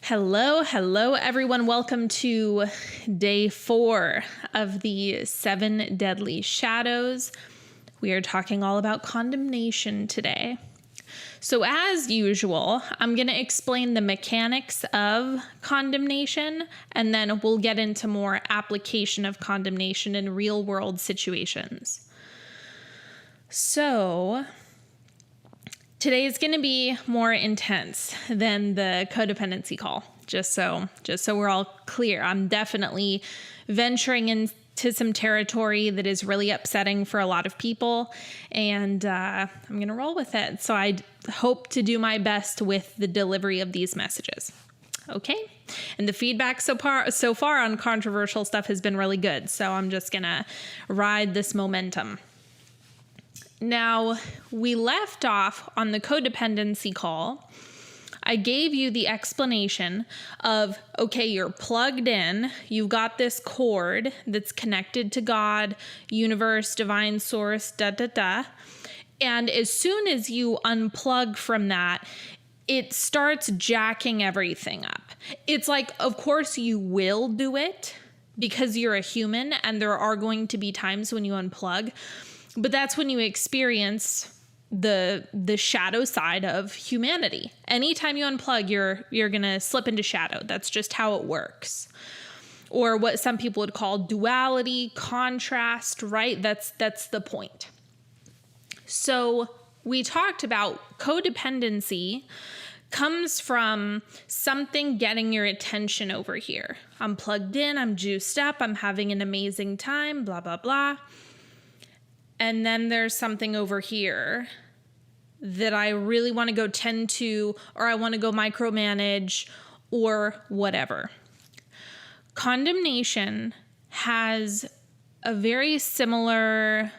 Hello, everyone. Welcome to day 4 of the 7 Deadly Shadows. We are talking all about condemnation today. So as usual, I'm going to explain the mechanics of condemnation, and then we'll get into more application of condemnation in real world situations. So today is going to be more intense than the codependency call, just so we're all clear. I'm definitely venturing into some territory that is really upsetting for a lot of people, and I'm going to roll with it. So I hope to do my best with the delivery of these messages. Okay? And the feedback so far on controversial stuff has been really good, so I'm just going to ride this momentum. Now, we left off on the codependency call. I gave you the explanation of, okay, you're plugged in, you've got this cord that's connected to God, universe, divine source, and as soon as you unplug from that, it starts jacking everything up. It's like, of course you will do it because you're a human and there are going to be times when you unplug. But that's when you experience the shadow side of humanity. Anytime you unplug, you're going to slip into shadow. That's just how it works. Or what some people would call duality, contrast, right? That's the point. So we talked about codependency comes from something getting your attention over here. I'm plugged in, I'm juiced up, I'm having an amazing time, blah, blah, blah. And then there's something over here that I really want to go tend to, or I want to go micromanage, or whatever. Condemnation has a very similar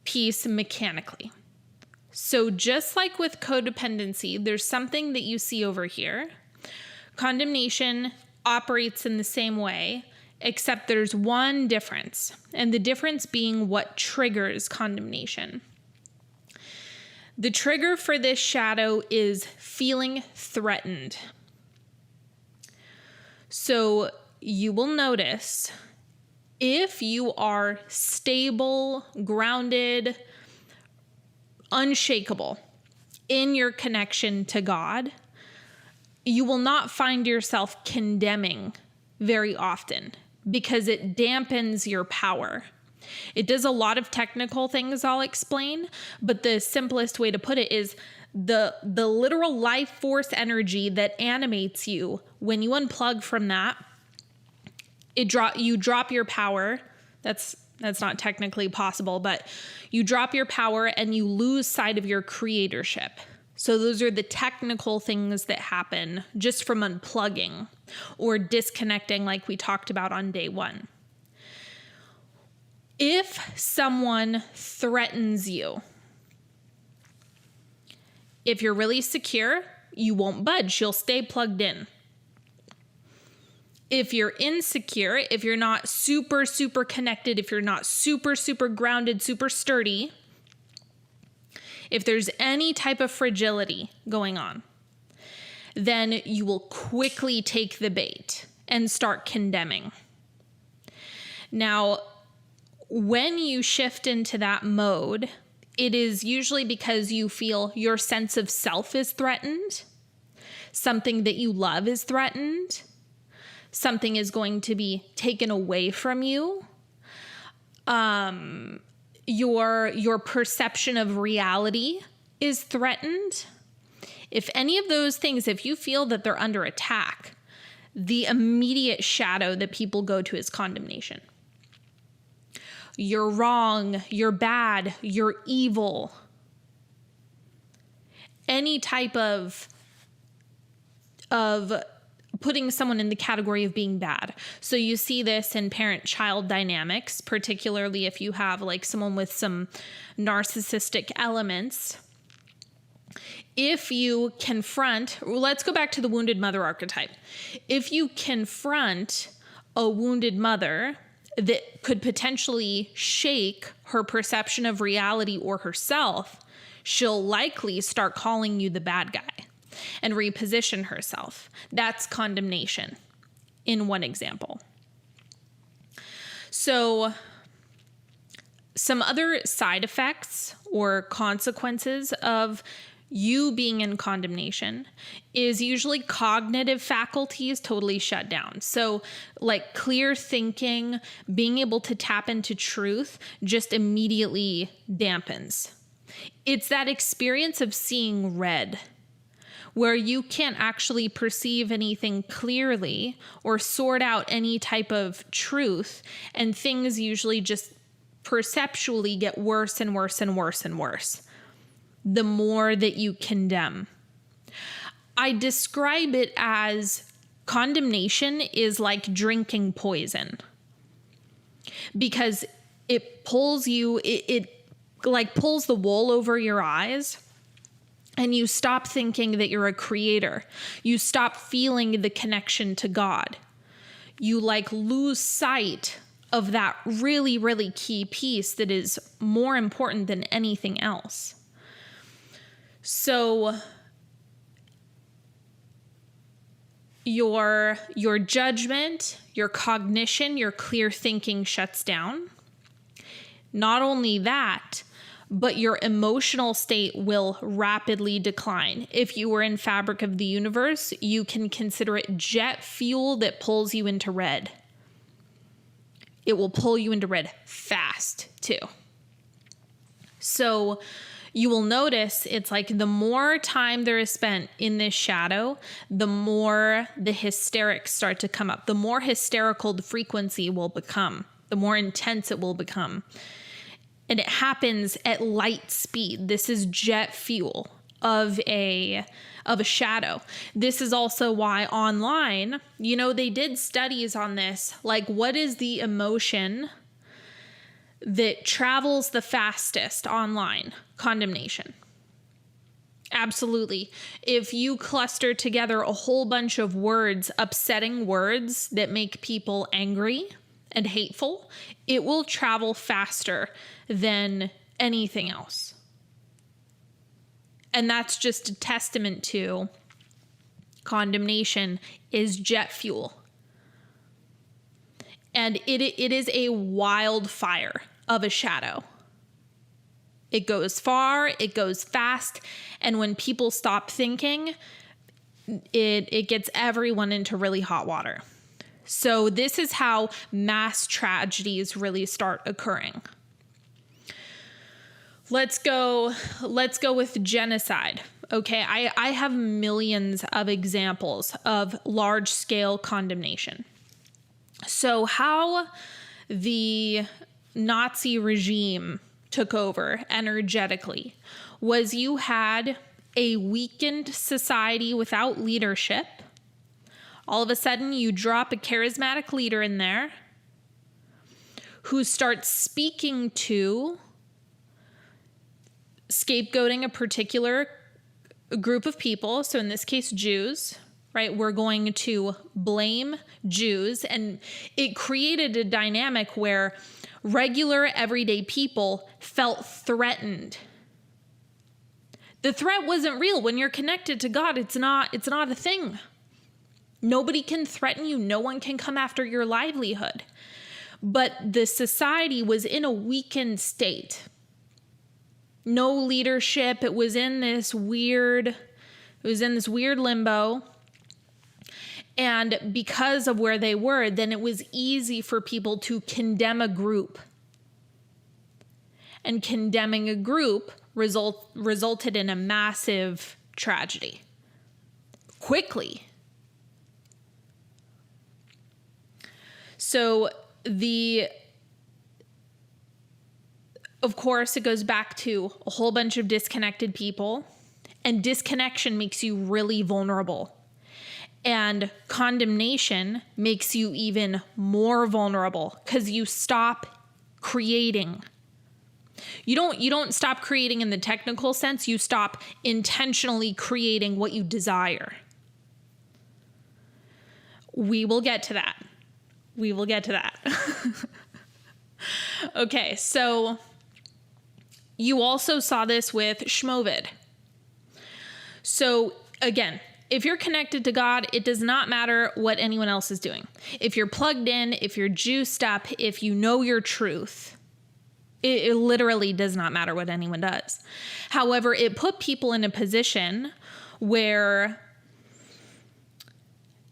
piece mechanically. So just like with codependency, there's something that you see over here. Condemnation operates in the same way, except there's one difference, and the difference being what triggers condemnation. The trigger for this shadow is feeling threatened. So you will notice if you are stable, grounded, unshakable in your connection to God, you will not find yourself condemning very often, because it dampens your power. It does a lot of technical things I'll explain, but the simplest way to put it is the literal life force energy that animates you. When you unplug from that, you drop your power. That's not technically possible, but you drop your power and you lose sight of your creatorship. So those are the technical things that happen just from unplugging or disconnecting, like we talked about on day 1. If someone threatens you, if you're really secure, you won't budge. You'll stay plugged in. If you're insecure, if you're not super, super connected, if you're not super, super grounded, super sturdy, if there's any type of fragility going on, then you will quickly take the bait and start condemning. Now, when you shift into that mode, it is usually because you feel your sense of self is threatened, something that you love is threatened, something is going to be taken away from you. Your perception of reality is threatened. If any of those things, if you feel that they're under attack, the immediate shadow that people go to is condemnation. You're wrong, you're bad, you're evil. Any type of putting someone in the category of being bad. So you see this in parent-child dynamics, particularly if you have like someone with some narcissistic elements. If you confront, let's go back to the wounded mother archetype. If you confront a wounded mother that could potentially shake her perception of reality or herself, she'll likely start calling you the bad guy. and reposition herself. That's condemnation in one example. So some other side effects or consequences of you being in condemnation is usually cognitive faculties totally shut down. So like clear thinking, being able to tap into truth just immediately dampens. It's that experience of seeing red, where you can't actually perceive anything clearly or sort out any type of truth, and things usually just perceptually get worse and worse and worse and worse the more that you condemn. I describe it as condemnation is like drinking poison, because it pulls you, it like pulls the wool over your eyes, and you stop thinking that you're a creator. You stop feeling the connection to God. You like lose sight of that really, really key piece that is more important than anything else. So your judgment, your cognition, your clear thinking shuts down. Not only that, but your emotional state will rapidly decline. If you were in Fabric of the Universe, you can consider it jet fuel that pulls you into red. It will pull you into red fast too. So you will notice it's like the more time there is spent in this shadow, the more the hysterics start to come up. The more hysterical the frequency will become, the more intense it will become. And it happens at light speed. This is jet fuel of a shadow. This is also why online, they did studies on this. Like, what is the emotion that travels the fastest online? Condemnation. Absolutely. If you cluster together a whole bunch of words, upsetting words that make people angry and hateful, it will travel faster than anything else. And that's just a testament to condemnation is jet fuel. And it is a wildfire of a shadow. It goes far, it goes fast, and when people stop thinking, it gets everyone into really hot water. So this is how mass tragedies really start occurring. Let's go with genocide. Okay, I have millions of examples of large-scale condemnation. So how the Nazi regime took over energetically was you had a weakened society without leadership. All of a sudden, you drop a charismatic leader in there who starts speaking to, scapegoating a particular group of people. So in this case, Jews, right? We're going to blame Jews. And it created a dynamic where regular, everyday people felt threatened. The threat wasn't real. When you're connected to God, it's not a thing. Nobody can threaten you. No one can come after your livelihood. But the society was in a weakened state. No leadership. It was in this weird limbo. And because of where they were, then it was easy for people to condemn a group. And condemning a group resulted in a massive tragedy. Quickly. So of course, it goes back to a whole bunch of disconnected people, and disconnection makes you really vulnerable. And condemnation makes you even more vulnerable because you stop creating. You don't stop creating in the technical sense. You stop intentionally creating what you desire. We will get to that. Okay, so you also saw this with Schmovid. So again, if you're connected to God, it does not matter what anyone else is doing. If you're plugged in, if you're juiced up, if you know your truth, it literally does not matter what anyone does. However, it put people in a position where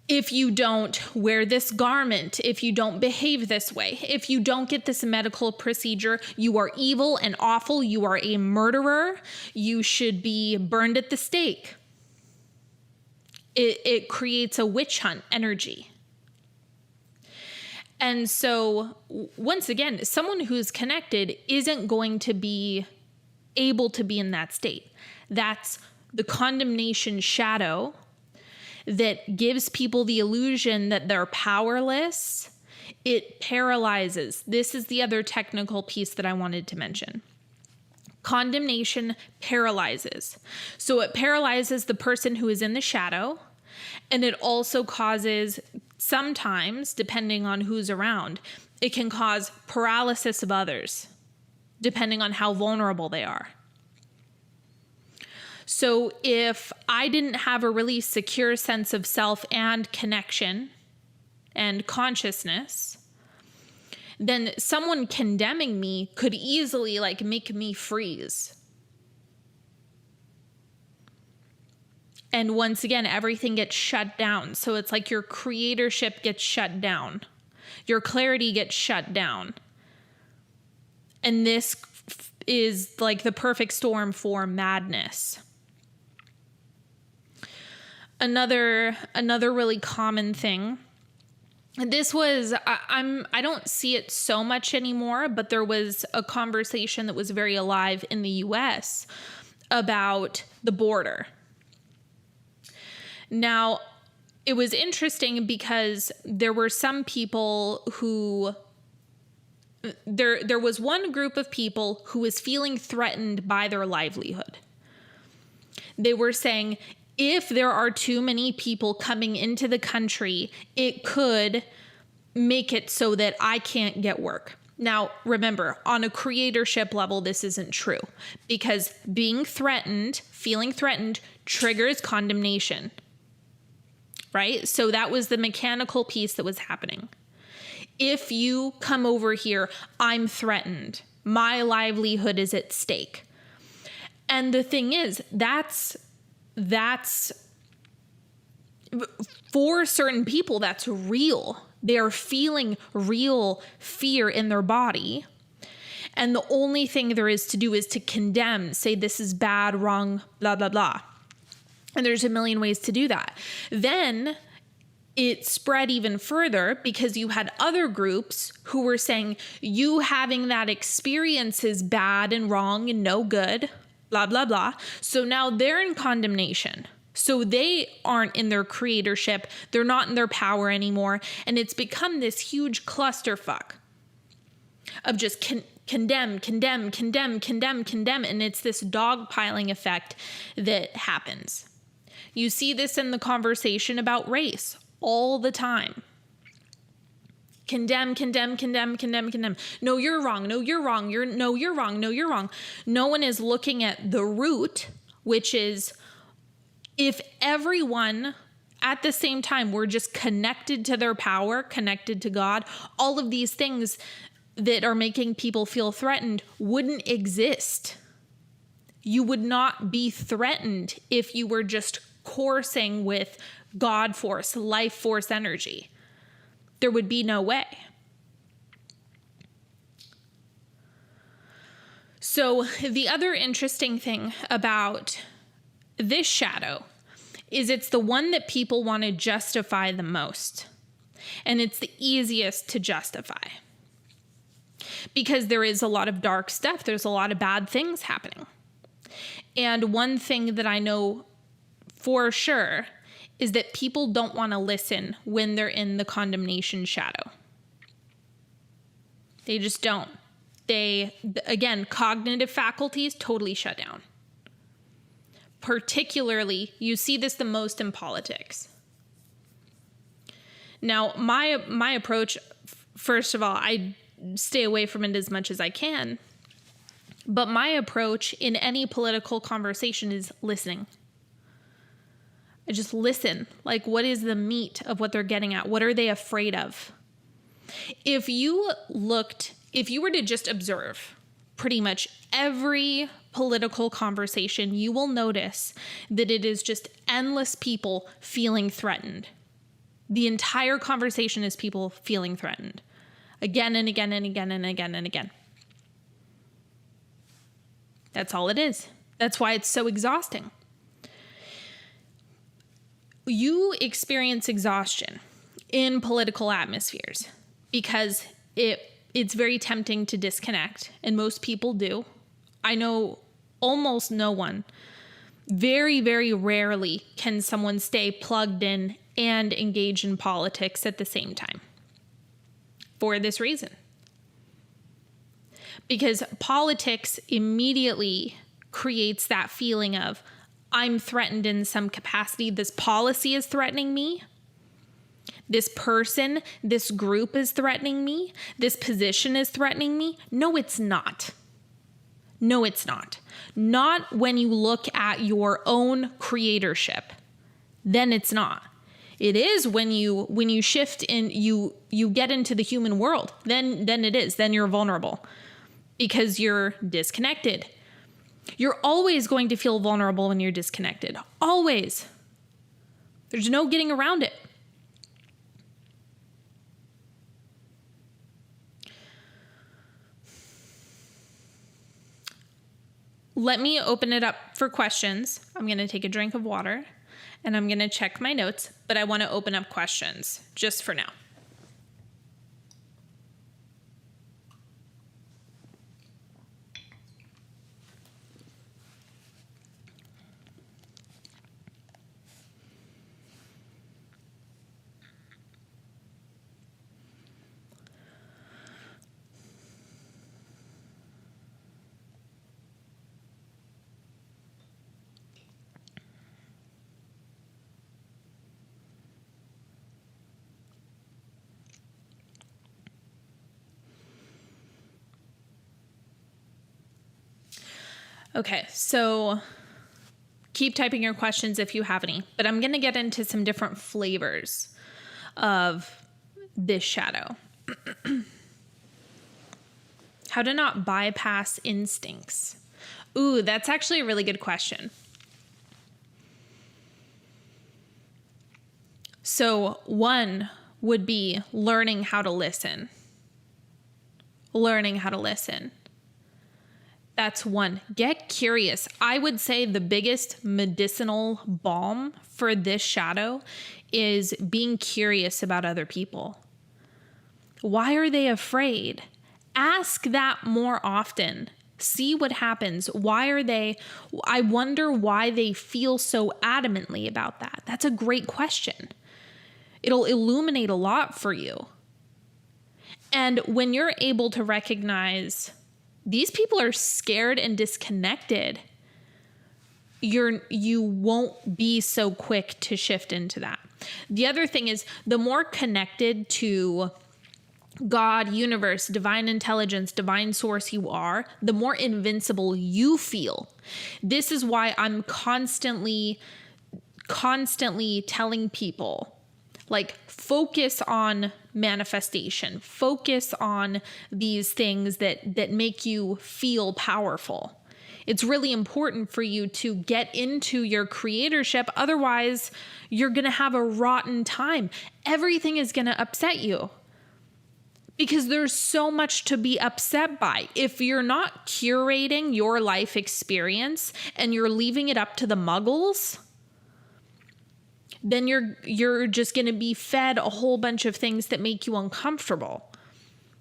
if you don't wear this garment, if you don't behave this way, if you don't get this medical procedure, you are evil and awful. You are a murderer. You should be burned at the stake. It creates a witch hunt energy. And so, once again, someone who's connected isn't going to be able to be in that state. That's the condemnation shadow that gives people the illusion that they're powerless. It paralyzes. This is the other technical piece that I wanted to mention. Condemnation paralyzes. So it paralyzes the person who is in the shadow, and it also causes, sometimes, depending on who's around, it can cause paralysis of others, depending on how vulnerable they are. So if I didn't have a really secure sense of self and connection and consciousness, then someone condemning me could easily make me freeze. And once again, everything gets shut down. So it's like your creatorship gets shut down. Your clarity gets shut down. And this is like the perfect storm for madness. Another really common thing. This was, I don't see it so much anymore, but there was a conversation that was very alive in the US about the border. Now, it was interesting because there were some people who, there was one group of people who was feeling threatened by their livelihood. They were saying, if there are too many people coming into the country, it could make it so that I can't get work. Now, remember, on a creatorship level, this isn't true because being threatened, feeling threatened, triggers condemnation, right? So that was the mechanical piece that was happening. If you come over here, I'm threatened. My livelihood is at stake. And the thing is, that's for certain people, that's real. They are feeling real fear in their body. And the only thing there is to do is to condemn, say this is bad, wrong, blah, blah, blah. And there's a million ways to do that. Then it spread even further because you had other groups who were saying you having that experience is bad and wrong and no good, blah, blah, blah. So now they're in condemnation. So they aren't in their creatorship. They're not in their power anymore. And it's become this huge clusterfuck of just condemn. And it's this dogpiling effect that happens. You see this in the conversation about race all the time. Condemn. No, you're wrong. No, you're wrong. You're wrong. No one is looking at the root, which is if everyone at the same time were just connected to their power, connected to God, all of these things that are making people feel threatened wouldn't exist. You would not be threatened if you were just coursing with God force, life force energy. There would be no way. So the other interesting thing about this shadow is it's the one that people want to justify the most. And it's the easiest to justify. Because there is a lot of dark stuff. There's a lot of bad things happening. And one thing that I know for sure is that people don't want to listen when they're in the condemnation shadow. They just don't. Again, cognitive faculties totally shut down. Particularly, you see this the most in politics. Now, my approach, first of all, I stay away from it as much as I can. But my approach in any political conversation is listening. I just listen. Like, what is the meat of what they're getting at? What are they afraid of? If you were to just observe pretty much every political conversation, you will notice that it is just endless people feeling threatened. The entire conversation is people feeling threatened again and again and again and again and again. That's all it is. That's why it's so exhausting. You experience exhaustion in political atmospheres because it's very tempting to disconnect, and most people do. I know almost no one. Very, very rarely can someone stay plugged in and engage in politics at the same time. For this reason. Because politics immediately creates that feeling of, I'm threatened in some capacity. This policy is threatening me. This person, this group is threatening me. This position is threatening me. No, it's not. No, it's not. Not when you look at your own creatorship. Then it's not. It is when you shift in, you get into the human world. Then it is. Then you're vulnerable because you're disconnected. You're always going to feel vulnerable when you're disconnected. Always. There's no getting around it. Let me open it up for questions. I'm going to take a drink of water and I'm going to check my notes, but I want to open up questions just for now. Okay, so keep typing your questions if you have any, but I'm going to get into some different flavors of this shadow. How to not bypass instincts. Ooh, that's actually a really good question. So one would be learning how to listen. Learning how to listen. That's one. Get curious. I would say the biggest medicinal balm for this shadow is being curious about other people. Why are they afraid? Ask that more often. See what happens. I wonder why they feel so adamantly about that. That's a great question. It'll illuminate a lot for you. And when you're able to recognize these people are scared and disconnected, you won't be so quick to shift into that. The other thing is, the more connected to God, universe, divine intelligence, divine source you are, the more invincible you feel. This is why I'm constantly telling people, like, focus on manifestation, focus on these things that make you feel powerful. It's really important for you to get into your creatorship. Otherwise, you're going to have a rotten time. Everything is going to upset you because there's so much to be upset by. If you're not curating your life experience and you're leaving it up to the muggles, then you're just going to be fed a whole bunch of things that make you uncomfortable.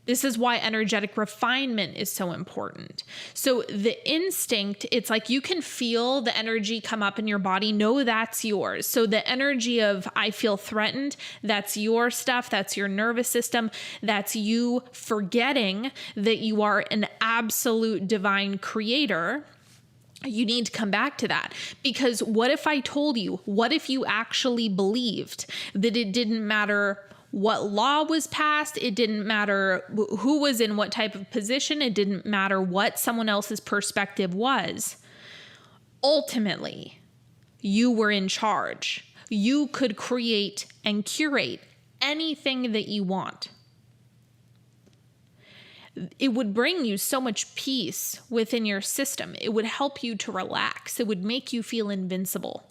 This is why energetic refinement is so important. So the instinct, it's like you can feel the energy come up in your body. Know that's yours. So the energy of I feel threatened, that's your stuff. That's your nervous system. That's you forgetting that you are an absolute divine creator. You need to come back to that, because what if I told you, what if you actually believed that it didn't matter what law was passed, it didn't matter who was in what type of position, it didn't matter what someone else's perspective was. Ultimately, you were in charge. you could create and curate anything that you want. It would bring you so much peace within your system. It would help you to relax. It would make you feel invincible.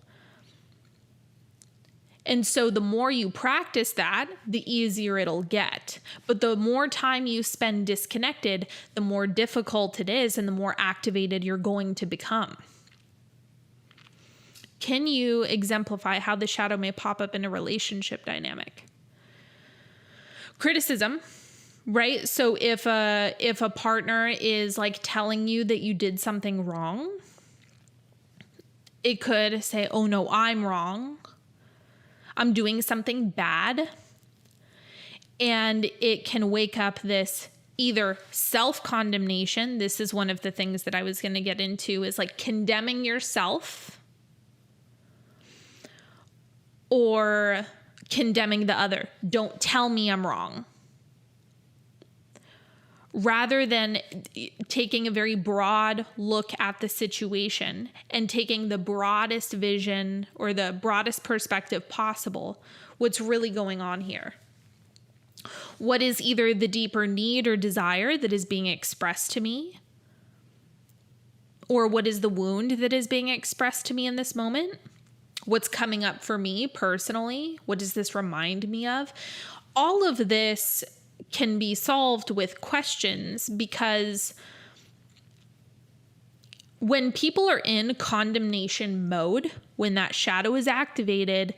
And so the more you practice that, the easier it'll get. But the more time you spend disconnected, the more difficult it is and the more activated you're going to become. Can you exemplify how the shadow may pop up in a relationship dynamic? Criticism, right? So if a partner is like telling you that you did something wrong, it could say, oh no, I'm wrong. I'm doing something bad. And it can wake up this either self-condemnation. This is one of the things that I was going to get into, is like condemning yourself, or condemning the other. Don't tell me I'm wrong. Rather than taking a very broad look at the situation and taking the broadest vision or the broadest perspective possible, what's really going on here? What is either the deeper need or desire that is being expressed to me? Or what is the wound that is being expressed to me in this moment? What's coming up for me personally? What does this remind me of? All of this can be solved with questions, because when people are in condemnation mode, when that shadow is activated,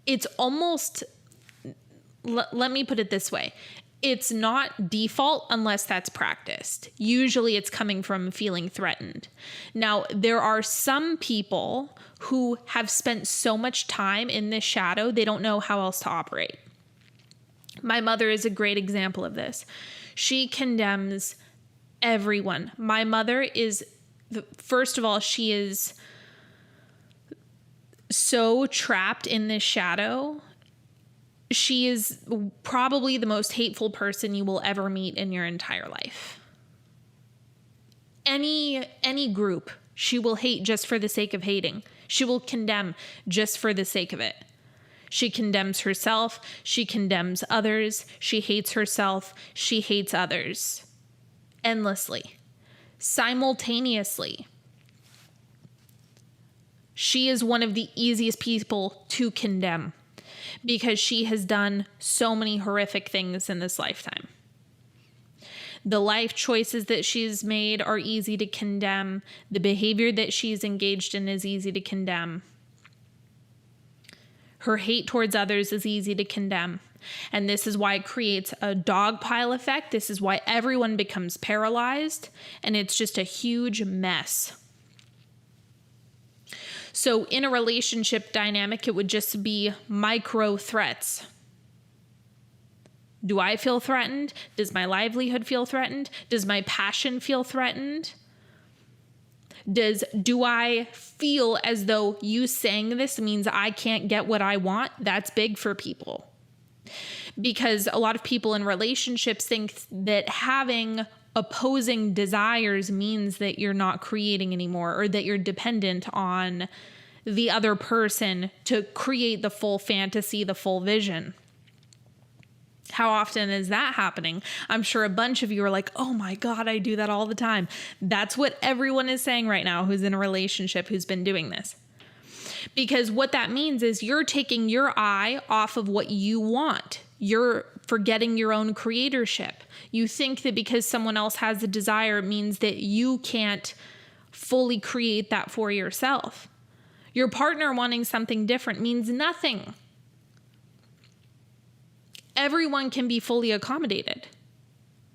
it's almost, let me put it this way. It's not default unless that's practiced. Usually it's coming from feeling threatened. Now, there are some people who have spent so much time in this shadow, they don't know how else to operate. My mother is a great example of this. She condemns everyone. My mother is, first of all, she is so trapped in this shadow. She is probably the most hateful person you will ever meet in your entire life. Any group, she will hate just for the sake of hating. She will condemn just for the sake of it. She condemns herself. She condemns others. She hates herself. She hates others. Endlessly. Simultaneously. She is one of the easiest people to condemn because she has done so many horrific things in this lifetime. The life choices that she's made are easy to condemn. The behavior that she's engaged in is easy to condemn. Her hate towards others is easy to condemn. And this is why it creates a dog pile effect. This is why everyone becomes paralyzed. And it's just a huge mess. So in a relationship dynamic, it would just be micro threats. Do I feel threatened? Does my livelihood feel threatened? Does my passion feel threatened? Do I feel as though you saying this means I can't get what I want? That's big for people. Because a lot of people in relationships think that having opposing desires means that you're not creating anymore, or that you're dependent on the other person to create the full fantasy, the full vision. How often is that happening? I'm sure a bunch of you are like, oh my God, I do that all the time. That's what everyone is saying right now who's in a relationship who's been doing this. Because what that means is you're taking your eye off of what you want. You're forgetting your own creatorship. You think that because someone else has a desire, it means that you can't fully create that for yourself. Your partner wanting something different means nothing. Everyone can be fully accommodated.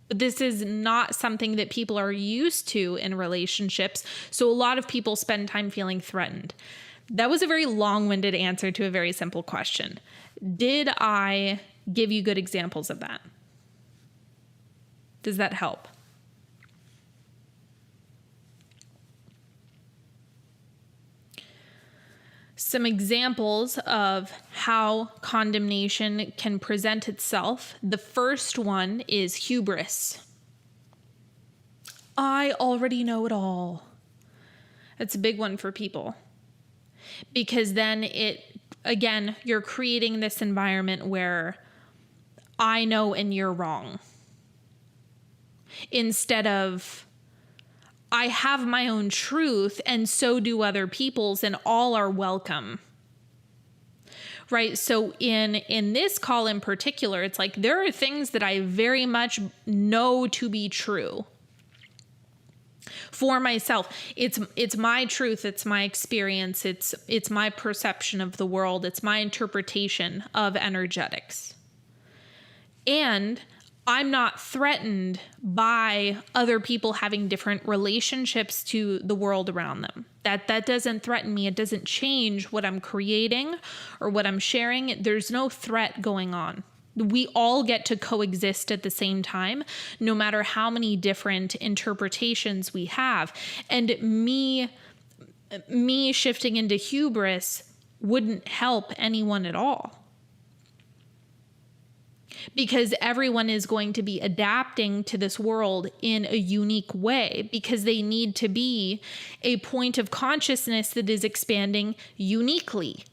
But this is not something that people are used to in relationships. So a lot of people spend time feeling threatened. That was a very long-winded answer to a very simple question. Did I give you good examples of that? Does that help? Some examples of how condemnation can present itself. The first one is hubris. I already know it all. That's a big one for people, because then it again, you're creating this environment where I know and you're wrong. Instead of, I have my own truth and so do other people's, and all are welcome. Right? So in this call in particular, it's like there are things that I very much know to be true for myself. It's my truth, it's my experience, it's my perception of the world, it's my interpretation of energetics. And I'm not threatened by other people having different relationships to the world around them. That doesn't threaten me. It doesn't change what I'm creating or what I'm sharing. There's no threat going on. We all get to coexist at the same time, no matter how many different interpretations we have. And me shifting into hubris wouldn't help anyone at all. Because everyone is going to be adapting to this world in a unique way, because they need to be a point of consciousness that is expanding uniquely.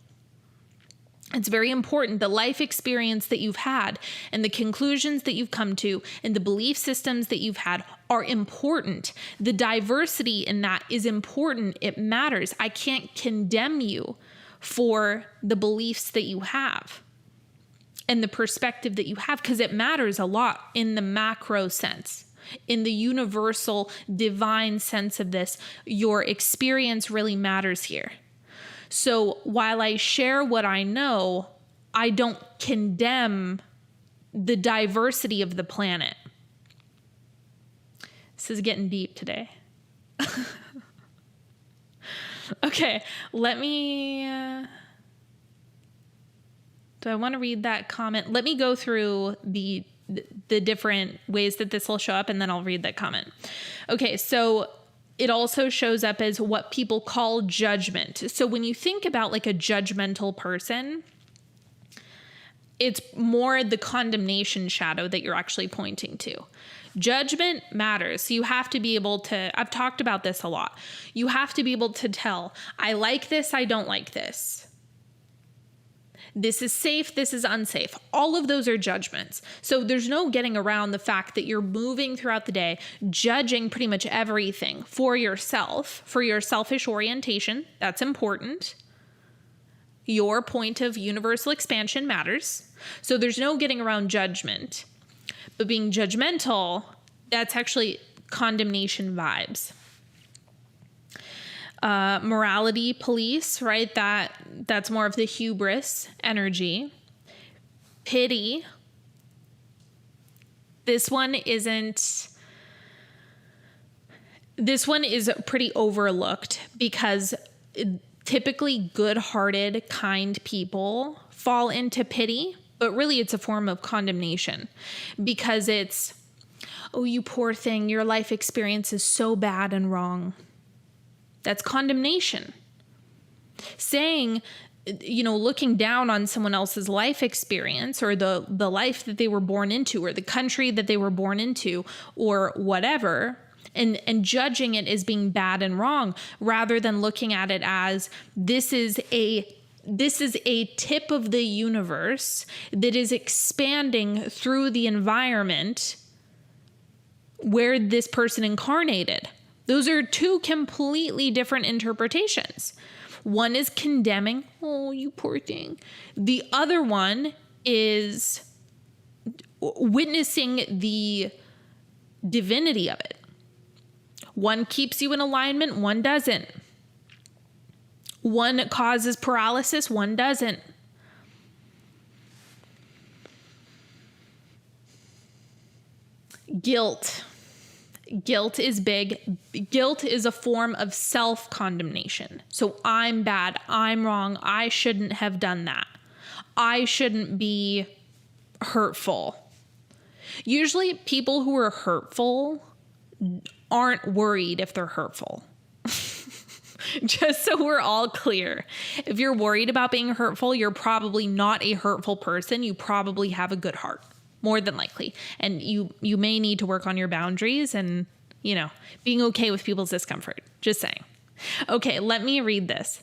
It's very important. The life experience that you've had and the conclusions that you've come to and the belief systems that you've had are important. The diversity in that is important. It matters. I can't condemn you for the beliefs that you have and the perspective that you have, because it matters a lot in the macro sense. In the universal divine sense of this, your experience really matters here. So while I share what I know, I don't condemn the diversity of the planet. This is getting deep today. Okay, let me... do I want to read that comment? Let me go through the different ways that this will show up, and then I'll read that comment. Okay, so it also shows up as what people call judgment. So when you think about like a judgmental person, it's more the condemnation shadow that you're actually pointing to. Judgment matters. So you have to be able to, I've talked about this a lot. You have to be able to tell, I like this, I don't like this. This is safe, this is unsafe. All of those are judgments. So there's no getting around the fact that you're moving throughout the day, judging pretty much everything for yourself, for your selfish orientation. That's important. Your point of universal expansion matters. So there's no getting around judgment. But being judgmental, that's actually condemnation vibes. Morality police, right? That's more of the hubris energy. Pity. This one is pretty overlooked, because typically good-hearted, kind people fall into pity, but really it's a form of condemnation, because it's, oh, you poor thing, your life experience is so bad and wrong. That's condemnation. Saying, looking down on someone else's life experience, or the life that they were born into, or the country that they were born into, or whatever, and judging it as being bad and wrong, rather than looking at it as this is a tip of the universe that is expanding through the environment where this person incarnated. Those are two completely different interpretations. One is condemning, oh, you poor thing. The other one is witnessing the divinity of it. One keeps you in alignment, one doesn't. One causes paralysis, one doesn't. Guilt. Guilt is big. Guilt is a form of self-condemnation. So I'm bad. I'm wrong. I shouldn't have done that. I shouldn't be hurtful. Usually people who are hurtful aren't worried if they're hurtful. Just so we're all clear. If you're worried about being hurtful, you're probably not a hurtful person. You probably have a good heart. More than likely. And you may need to work on your boundaries and, being okay with people's discomfort. Just saying. Okay, let me read this.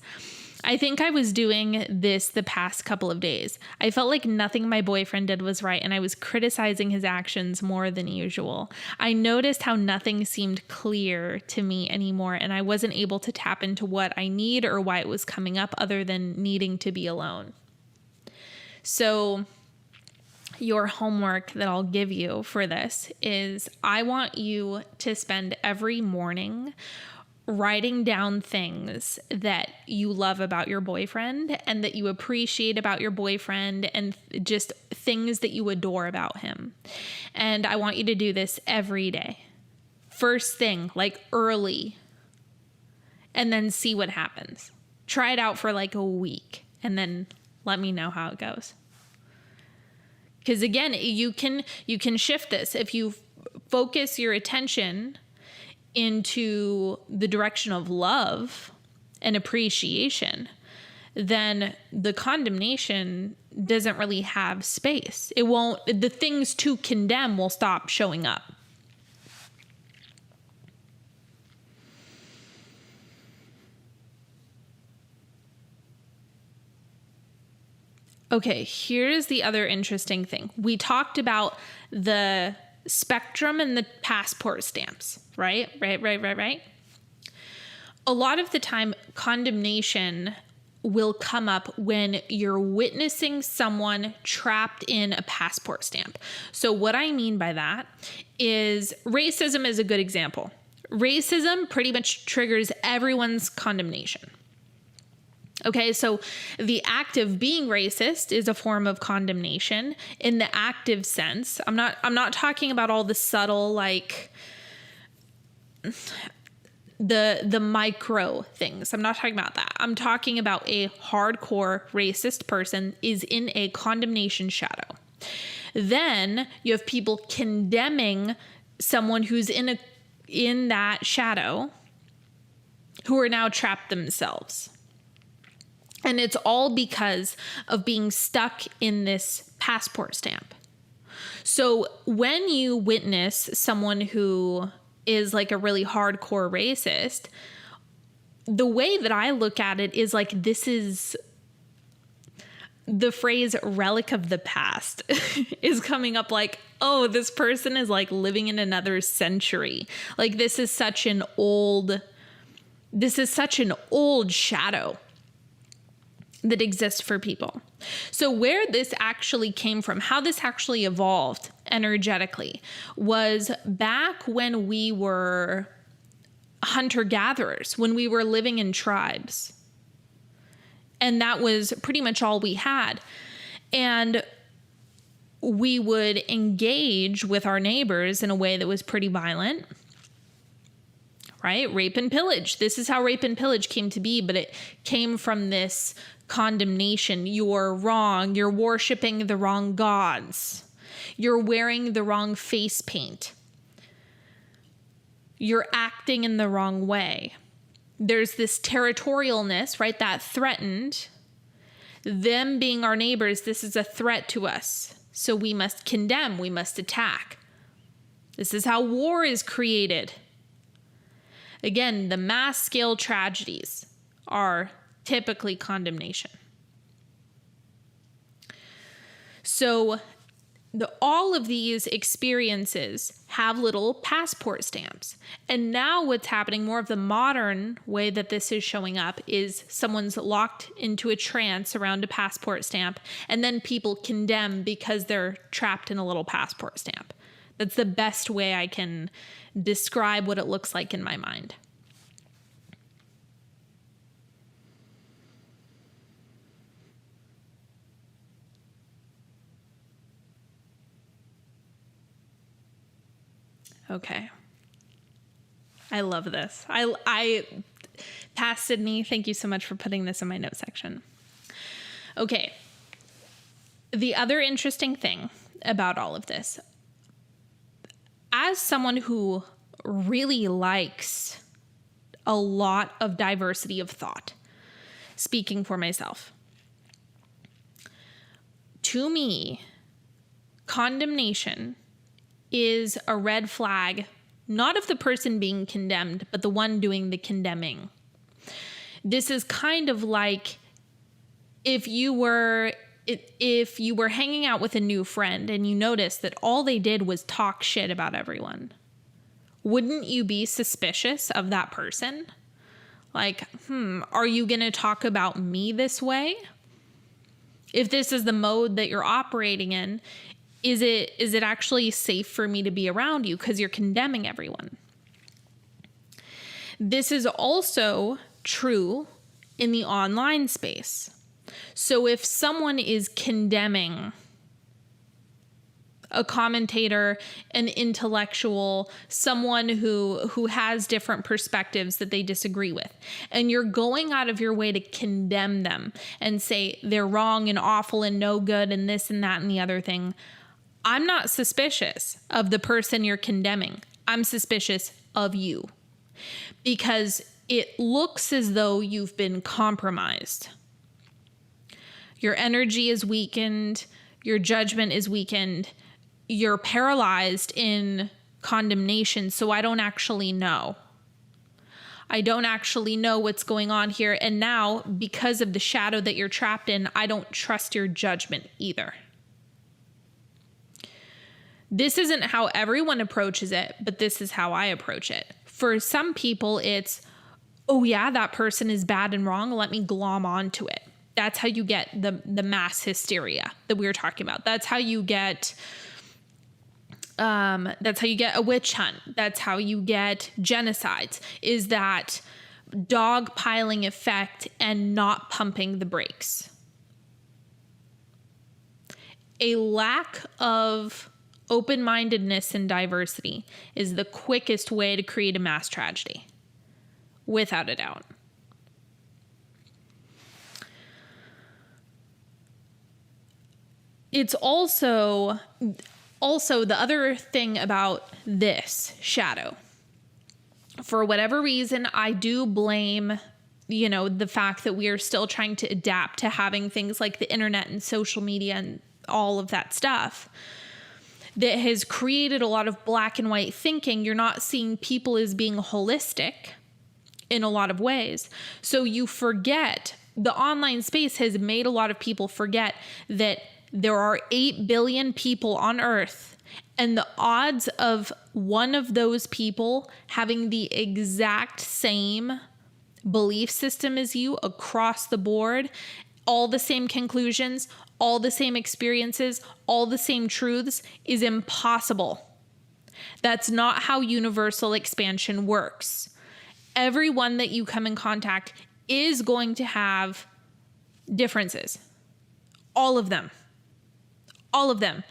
I think I was doing this the past couple of days. I felt like nothing my boyfriend did was right, and I was criticizing his actions more than usual. I noticed how nothing seemed clear to me anymore, and I wasn't able to tap into what I need or why it was coming up other than needing to be alone. So your homework that I'll give you for this is I want you to spend every morning writing down things that you love about your boyfriend and that you appreciate about your boyfriend and just things that you adore about him. And I want you to do this every day. First thing, like early, and then see what happens. Try it out for like a week and then let me know how it goes. Because again, you can shift this. If you focus your attention into the direction of love and appreciation, then the condemnation doesn't really have space. The things to condemn will stop showing up. Okay, here's the other interesting thing. We talked about the spectrum and the passport stamps, right? Right. A lot of the time, condemnation will come up when you're witnessing someone trapped in a passport stamp. So what I mean by that is racism is a good example. Racism pretty much triggers everyone's condemnation. Okay, so the act of being racist is a form of condemnation in the active sense. I'm not talking about all the subtle, like the micro things. I'm not talking about that. I'm talking about a hardcore racist person is in a condemnation shadow. Then you have people condemning someone who's in that shadow who are now trapped themselves. And it's all because of being stuck in this passport stamp. So when you witness someone who is like a really hardcore racist, the way that I look at it is like, this is the phrase relic of the past is coming up like, oh, this person is like living in another century. Like this is such an old shadow that exists for people. So where this actually came from, how this actually evolved energetically, was back when we were hunter-gatherers, when we were living in tribes. And that was pretty much all we had. And we would engage with our neighbors in a way that was pretty violent. Right? Rape and pillage. This is how rape and pillage came to be, but it came from this condemnation. You're wrong. You're worshiping the wrong gods. You're wearing the wrong face paint. You're acting in the wrong way. There's this territorialness, right? That threatened. Them being our neighbors, this is a threat to us. So we must condemn. We must attack. This is how war is created. Again, the mass scale tragedies are typically condemnation. So all of these experiences have little passport stamps. And now what's happening, more of the modern way that this is showing up, is someone's locked into a trance around a passport stamp, and then people condemn because they're trapped in a little passport stamp. That's the best way I can describe what it looks like in my mind. Okay. I love this. I Past Sydney, thank you so much for putting this in my note section. Okay. The other interesting thing about all of this, as someone who really likes a lot of diversity of thought, speaking for myself, to me, condemnation is a red flag, not of the person being condemned, but the one doing the condemning. This is kind of like if you were hanging out with a new friend and you noticed that all they did was talk shit about everyone, wouldn't you be suspicious of that person? Like, are you going to talk about me this way? If this is the mode that you're operating in, is it actually safe for me to be around you because you're condemning everyone? This is also true in the online space. So if someone is condemning a commentator, an intellectual, someone who has different perspectives that they disagree with, and you're going out of your way to condemn them and say they're wrong and awful and no good and this and that and the other thing, I'm not suspicious of the person you're condemning. I'm suspicious of you, because it looks as though you've been compromised. Your energy is weakened. Your judgment is weakened. You're paralyzed in condemnation. So I don't actually know. I don't actually know what's going on here. And now, because of the shadow that you're trapped in, I don't trust your judgment either. This isn't how everyone approaches it, but this is how I approach it. For some people, it's, oh yeah, that person is bad and wrong. Let me glom onto it. That's how you get the mass hysteria that we were talking about. That's how you get a witch hunt. That's how you get genocides, is that dogpiling effect and not pumping the brakes. A lack of open-mindedness and diversity is the quickest way to create a mass tragedy, without a doubt. It's also the other thing about this shadow. For whatever reason, I do blame, the fact that we are still trying to adapt to having things like the internet and social media and all of that stuff that has created a lot of black and white thinking. You're not seeing people as being holistic in a lot of ways. So you forget, the online space has made a lot of people forget that there are 8 billion people on Earth, and the odds of one of those people having the exact same belief system as you across the board, all the same conclusions, all the same experiences, all the same truths, is impossible. That's not how universal expansion works. Everyone that you come in contact is going to have differences. All of them. All of them.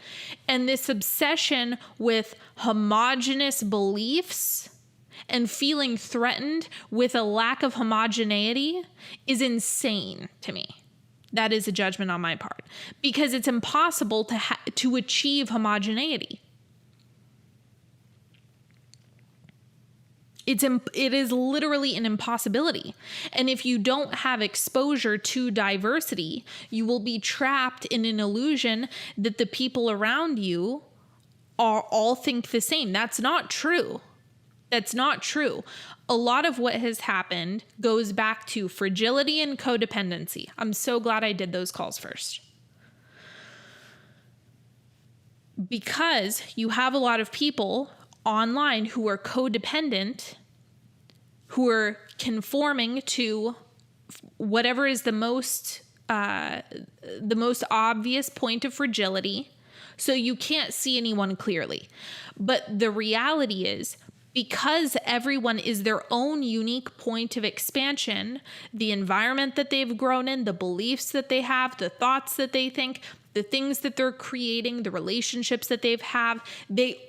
And this obsession with homogenous beliefs and feeling threatened with a lack of homogeneity is insane to me. That is a judgment on my part, because it's impossible to achieve homogeneity. It is literally an impossibility. And if you don't have exposure to diversity, you will be trapped in an illusion that the people around you all think the same. That's not true. That's not true. A lot of what has happened goes back to fragility and codependency. I'm so glad I did those calls first. Because you have a lot of people online who are codependent, who are conforming to whatever is the most obvious point of fragility, so you can't see anyone clearly. But the reality is, because everyone is their own unique point of expansion, the environment that they've grown in, the beliefs that they have, the thoughts that they think, the things that they're creating, the relationships that they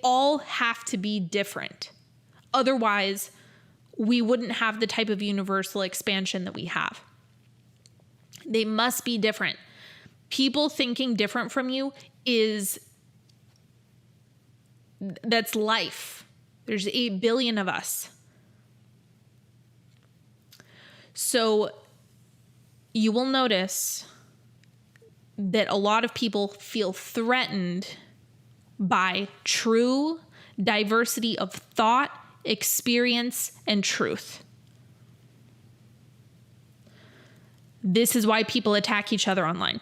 all have to be different. Otherwise, we wouldn't have the type of universal expansion that we have. They must be different. People thinking different from you that's life. There's 8 billion of us. So you will notice that a lot of people feel threatened by true diversity of thought, experience, and truth. This is why people attack each other online.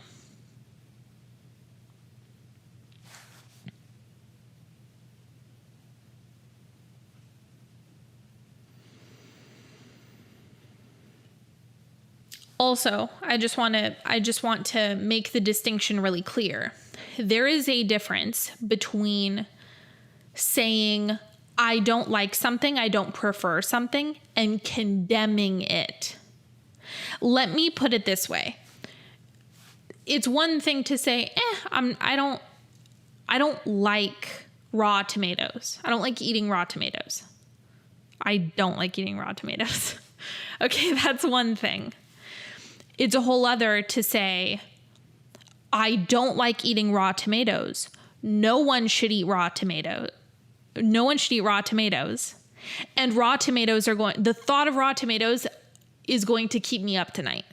Also, I just want to make the distinction really clear. There is a difference between saying, I don't like something, I don't prefer something, and condemning it. Let me put it this way. It's one thing to say, I don't like raw tomatoes. I don't like eating raw tomatoes. I don't like eating raw tomatoes. Okay, that's one thing. It's a whole other to say, I don't like eating raw tomatoes. No one should eat raw tomatoes. No one should eat raw tomatoes. And the thought of raw tomatoes is going to keep me up tonight.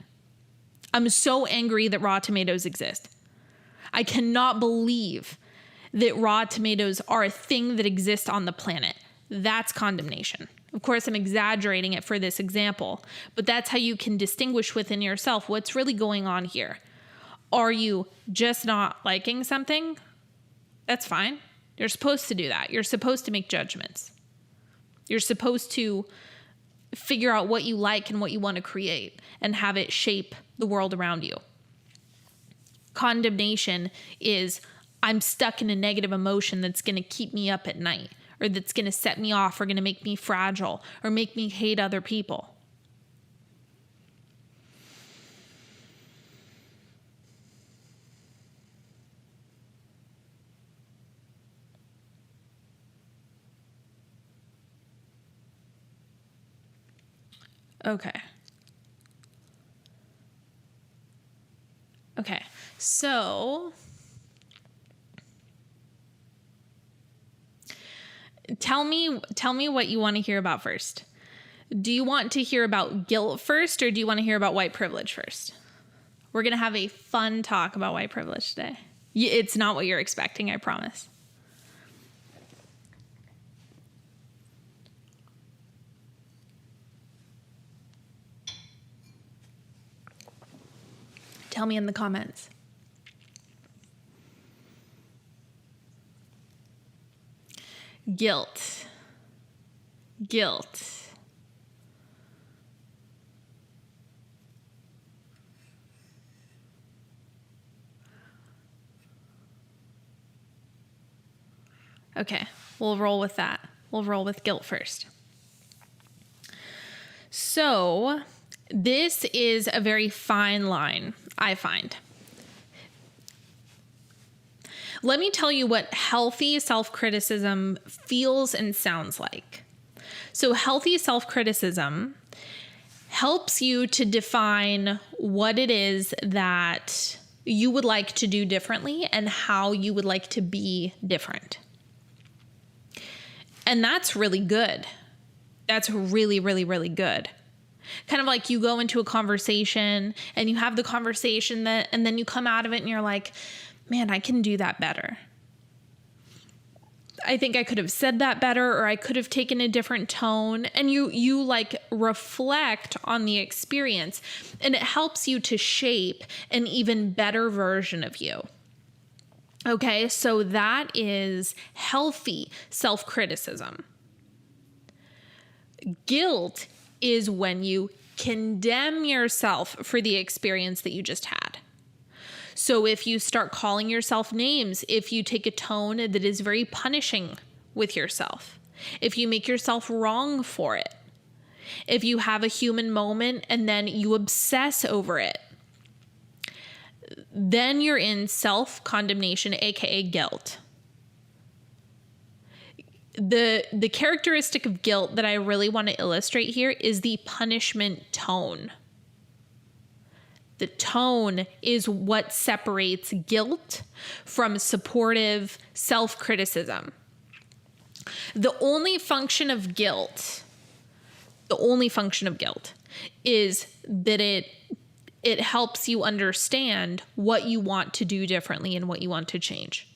I'm so angry that raw tomatoes exist. I cannot believe that raw tomatoes are a thing that exists on the planet. That's condemnation. Of course, I'm exaggerating it for this example, but that's how you can distinguish within yourself what's really going on here. Are you just not liking something? That's fine. You're supposed to do that. You're supposed to make judgments. You're supposed to figure out what you like and what you want to create and have it shape the world around you. Condemnation is, I'm stuck in a negative emotion that's going to keep me up at night, or that's going to set me off, or going to make me fragile, or make me hate other people. Okay, so tell me what you want to hear about first. Do you want to hear about guilt first, or do you want to hear about white privilege first? We're going to have a fun talk about white privilege today. It's not what you're expecting, I promise. Tell me in the comments. Guilt. Okay, we'll roll with that. We'll roll with guilt first. So, this is a very fine line, I find. Let me tell you what healthy self-criticism feels and sounds like. So healthy self-criticism helps you to define what it is that you would like to do differently and how you would like to be different. And that's really good. That's really, really, really good. Kind of like you go into a conversation and you have the conversation and then you come out of it and you're like, man, I can do that better. I think I could have said that better, or I could have taken a different tone. And you like reflect on the experience, and it helps you to shape an even better version of you. Okay, so that is healthy self-criticism. Guilt is when you condemn yourself for the experience that you just had. So if you start calling yourself names, if you take a tone that is very punishing with yourself, if you make yourself wrong for it, if you have a human moment and then you obsess over it, then you're in self-condemnation, aka guilt. The characteristic of guilt that I really want to illustrate here is the punishment tone. The tone is what separates guilt from supportive self-criticism. The only function of guilt is that it helps you understand what you want to do differently and what you want to change.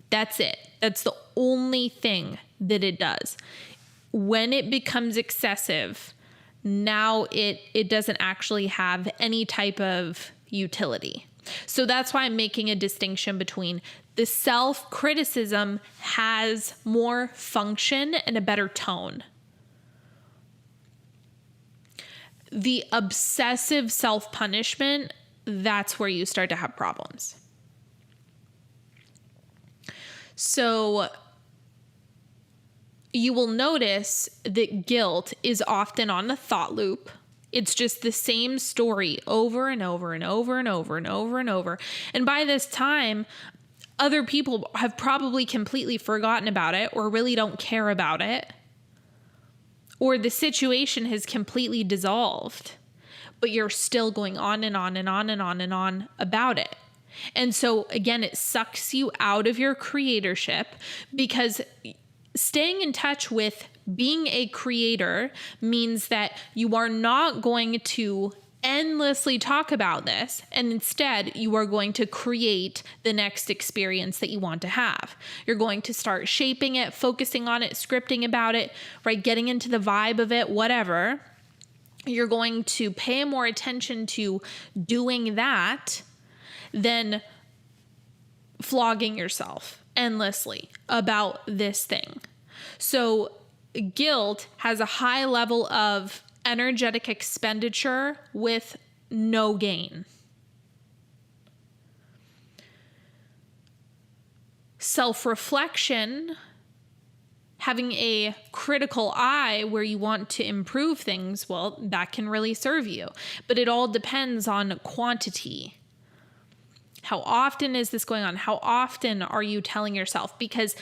That's it. That's the only thing that it does. When it becomes excessive, now it doesn't actually have any type of utility. So that's why I'm making a distinction between the self-criticism has more function and a better tone. The obsessive self-punishment, that's where you start to have problems. So you will notice that guilt is often on a thought loop. It's just the same story over and over and over and over and over and over. And by this time, other people have probably completely forgotten about it or really don't care about it. Or the situation has completely dissolved, but you're still going on and on and on and on and on about it. And so again, it sucks you out of your creatorship, because staying in touch with being a creator means that you are not going to endlessly talk about this, and instead you are going to create the next experience that you want to have. You're going to start shaping it, focusing on it, scripting about it, right? Getting into the vibe of it, whatever. You're going to pay more attention to doing that than flogging yourself endlessly about this thing. So guilt has a high level of energetic expenditure with no gain. Self-reflection, having a critical eye where you want to improve things, well, that can really serve you. But it all depends on quantity. How often is this going on? How often are you telling yourself? Because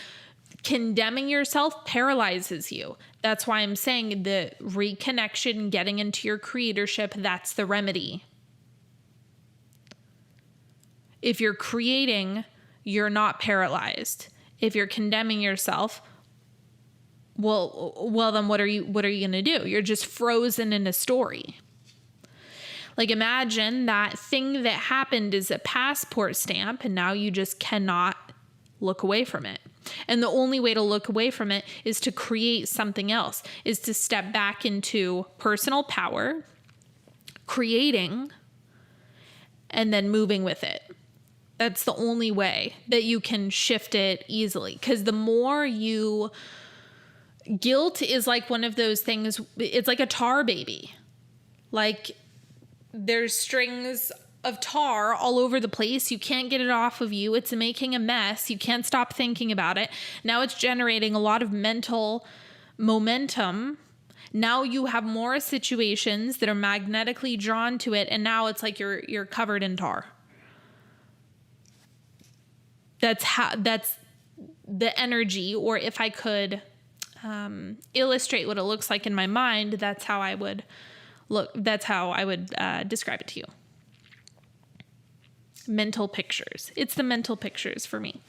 condemning yourself paralyzes you. That's why I'm saying the reconnection, getting into your creatorship, that's the remedy. If you're creating, you're not paralyzed. If you're condemning yourself, well, then what are you going to do? You're just frozen in a story. Like, imagine that thing that happened is a passport stamp, and now you just cannot look away from it. And the only way to look away from it is to create something else, is to step back into personal power, creating, and then moving with it. That's the only way that you can shift it easily. Because the more you... Guilt is like one of those things, it's like a tar baby. Like, there's strings of tar all over the place. You can't get it off of you. It's making a mess. You can't stop thinking about it. Now it's generating a lot of mental momentum. Now you have more situations that are magnetically drawn to it, and now it's like you're covered in tar. That's the energy, or if I could illustrate what it looks like in my mind, that's how I would describe it to you. Mental pictures. It's the mental pictures for me.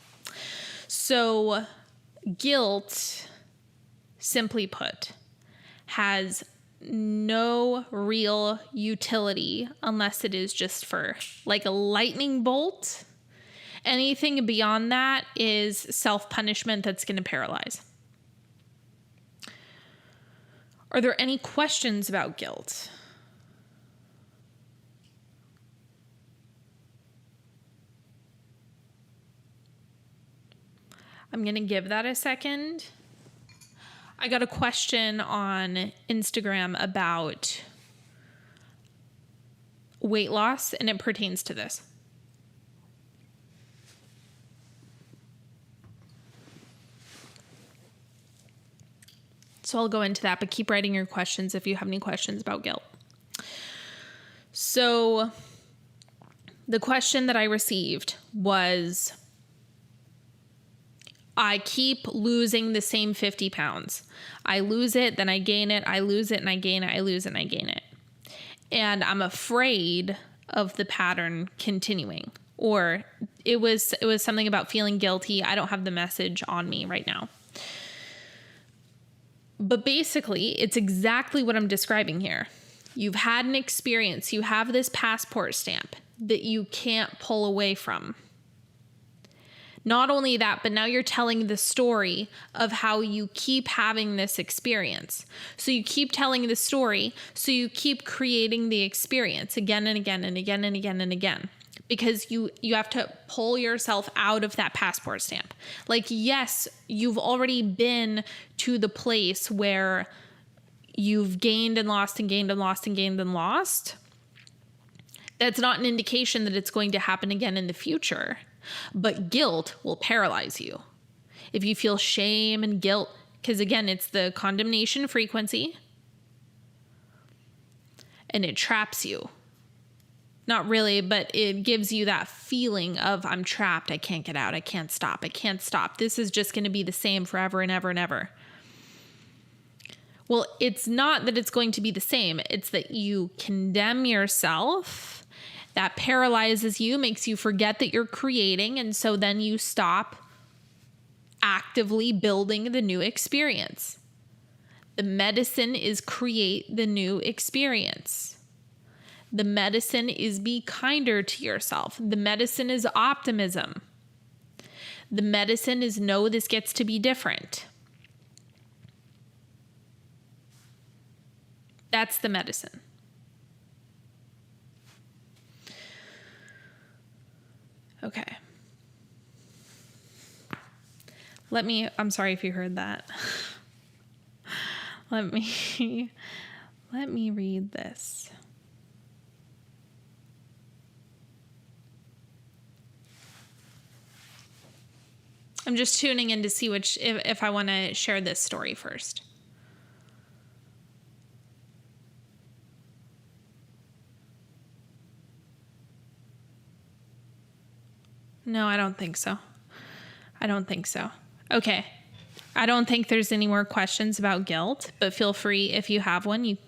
So guilt, simply put, has no real utility unless it is just for like a lightning bolt. Anything beyond that is self-punishment that's going to paralyze. Are there any questions about guilt? I'm going to give that a second. I got a question on Instagram about weight loss, and it pertains to this. So I'll go into that, but keep writing your questions if you have any questions about guilt. So the question that I received was, I keep losing the same 50 pounds. I lose it, then I gain it. I lose it and I gain it. I lose it and I gain it. And I'm afraid of the pattern continuing. Or it was something about feeling guilty. I don't have the message on me right now. But basically, it's exactly what I'm describing here. You've had an experience. You have this passport stamp that you can't pull away from. Not only that, but now you're telling the story of how you keep having this experience. So you keep telling the story, so you keep creating the experience again and again and again and again and again. Because you have to pull yourself out of that passport stamp. Like, yes, you've already been to the place where you've gained and lost and gained and lost and gained and lost. That's not an indication that it's going to happen again in the future. But guilt will paralyze you. If you feel shame and guilt, because again, it's the condemnation frequency, and it traps you. Not really, but it gives you that feeling of, I'm trapped, I can't get out, I can't stop. This is just going to be the same forever and ever and ever. Well, it's not that it's going to be the same. It's that you condemn yourself. That paralyzes you, makes you forget that you're creating. And so then you stop actively building the new experience. The medicine is create the new experience. The medicine is be kinder to yourself. The medicine is optimism. The medicine is know this gets to be different. That's the medicine. Okay. I'm sorry if you heard that. Let me read this. I'm just tuning in to see if I want to share this story first. No, I don't think so. Okay. I don't think there's any more questions about guilt, but feel free if you have one, you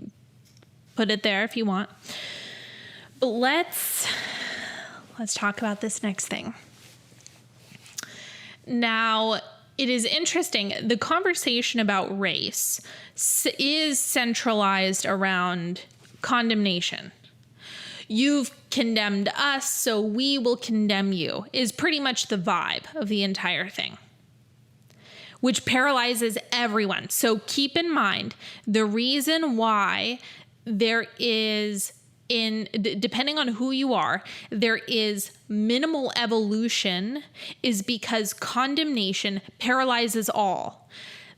put it there if you want. But let's talk about this next thing. Now, it is interesting. The conversation about race is centralized around condemnation. You've condemned us, so we will condemn you, is pretty much the vibe of the entire thing, which paralyzes everyone. So keep in mind, the reason why there is, depending on who you are, there is minimal evolution is because condemnation paralyzes all.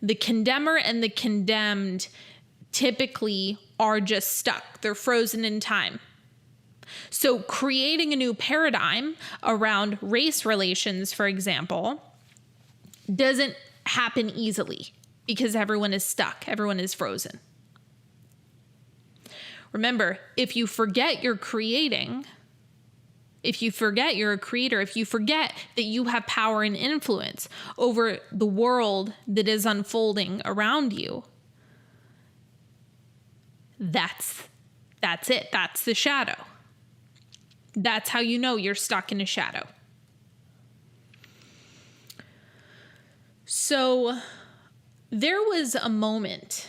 The condemner and the condemned typically are just stuck. They're frozen in time. So creating a new paradigm around race relations, for example, doesn't happen easily because everyone is stuck. Everyone is frozen. Remember, if you forget you're creating, if you forget you're a creator, if you forget that you have power and influence over the world that is unfolding around you, that's it. That's the shadow. That's how you know you're stuck in a shadow. So there was a moment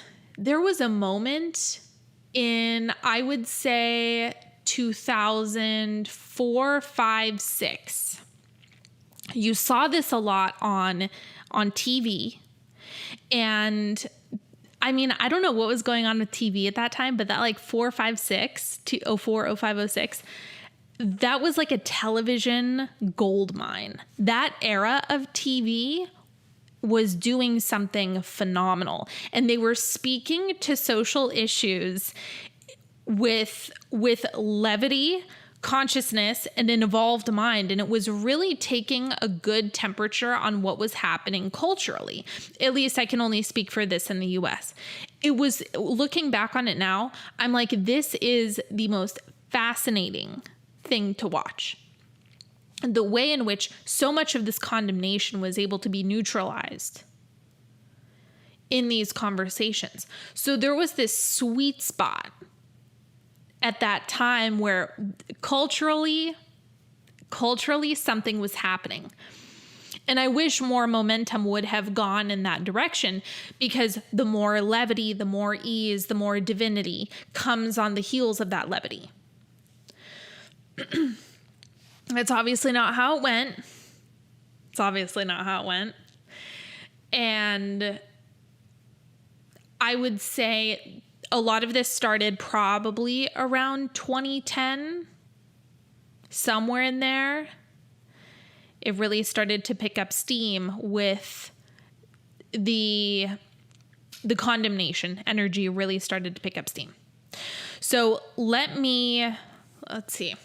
in, I would say, 2004, 5, 6. You saw this a lot on TV. And I mean, I don't know what was going on with TV at that time, but that like 4, 5, 6, 04, 05, 06, that was like a television gold mine. That era of TV was doing something phenomenal. And they were speaking to social issues with levity, consciousness, and an evolved mind. And it was really taking a good temperature on what was happening culturally. At least I can only speak for this in the US. It was, looking back on it now, I'm like, this is the most fascinating thing to watch. The way in which so much of this condemnation was able to be neutralized in these conversations. So there was this sweet spot at that time where culturally something was happening. And I wish more momentum would have gone in that direction, because the more levity, the more ease, the more divinity comes on the heels of that levity. That's obviously not how it went. It's obviously not how it went. And I would say a lot of this started probably around 2010, somewhere in there. It really started to pick up steam with the condemnation. Energy really started to pick up steam. So let's see.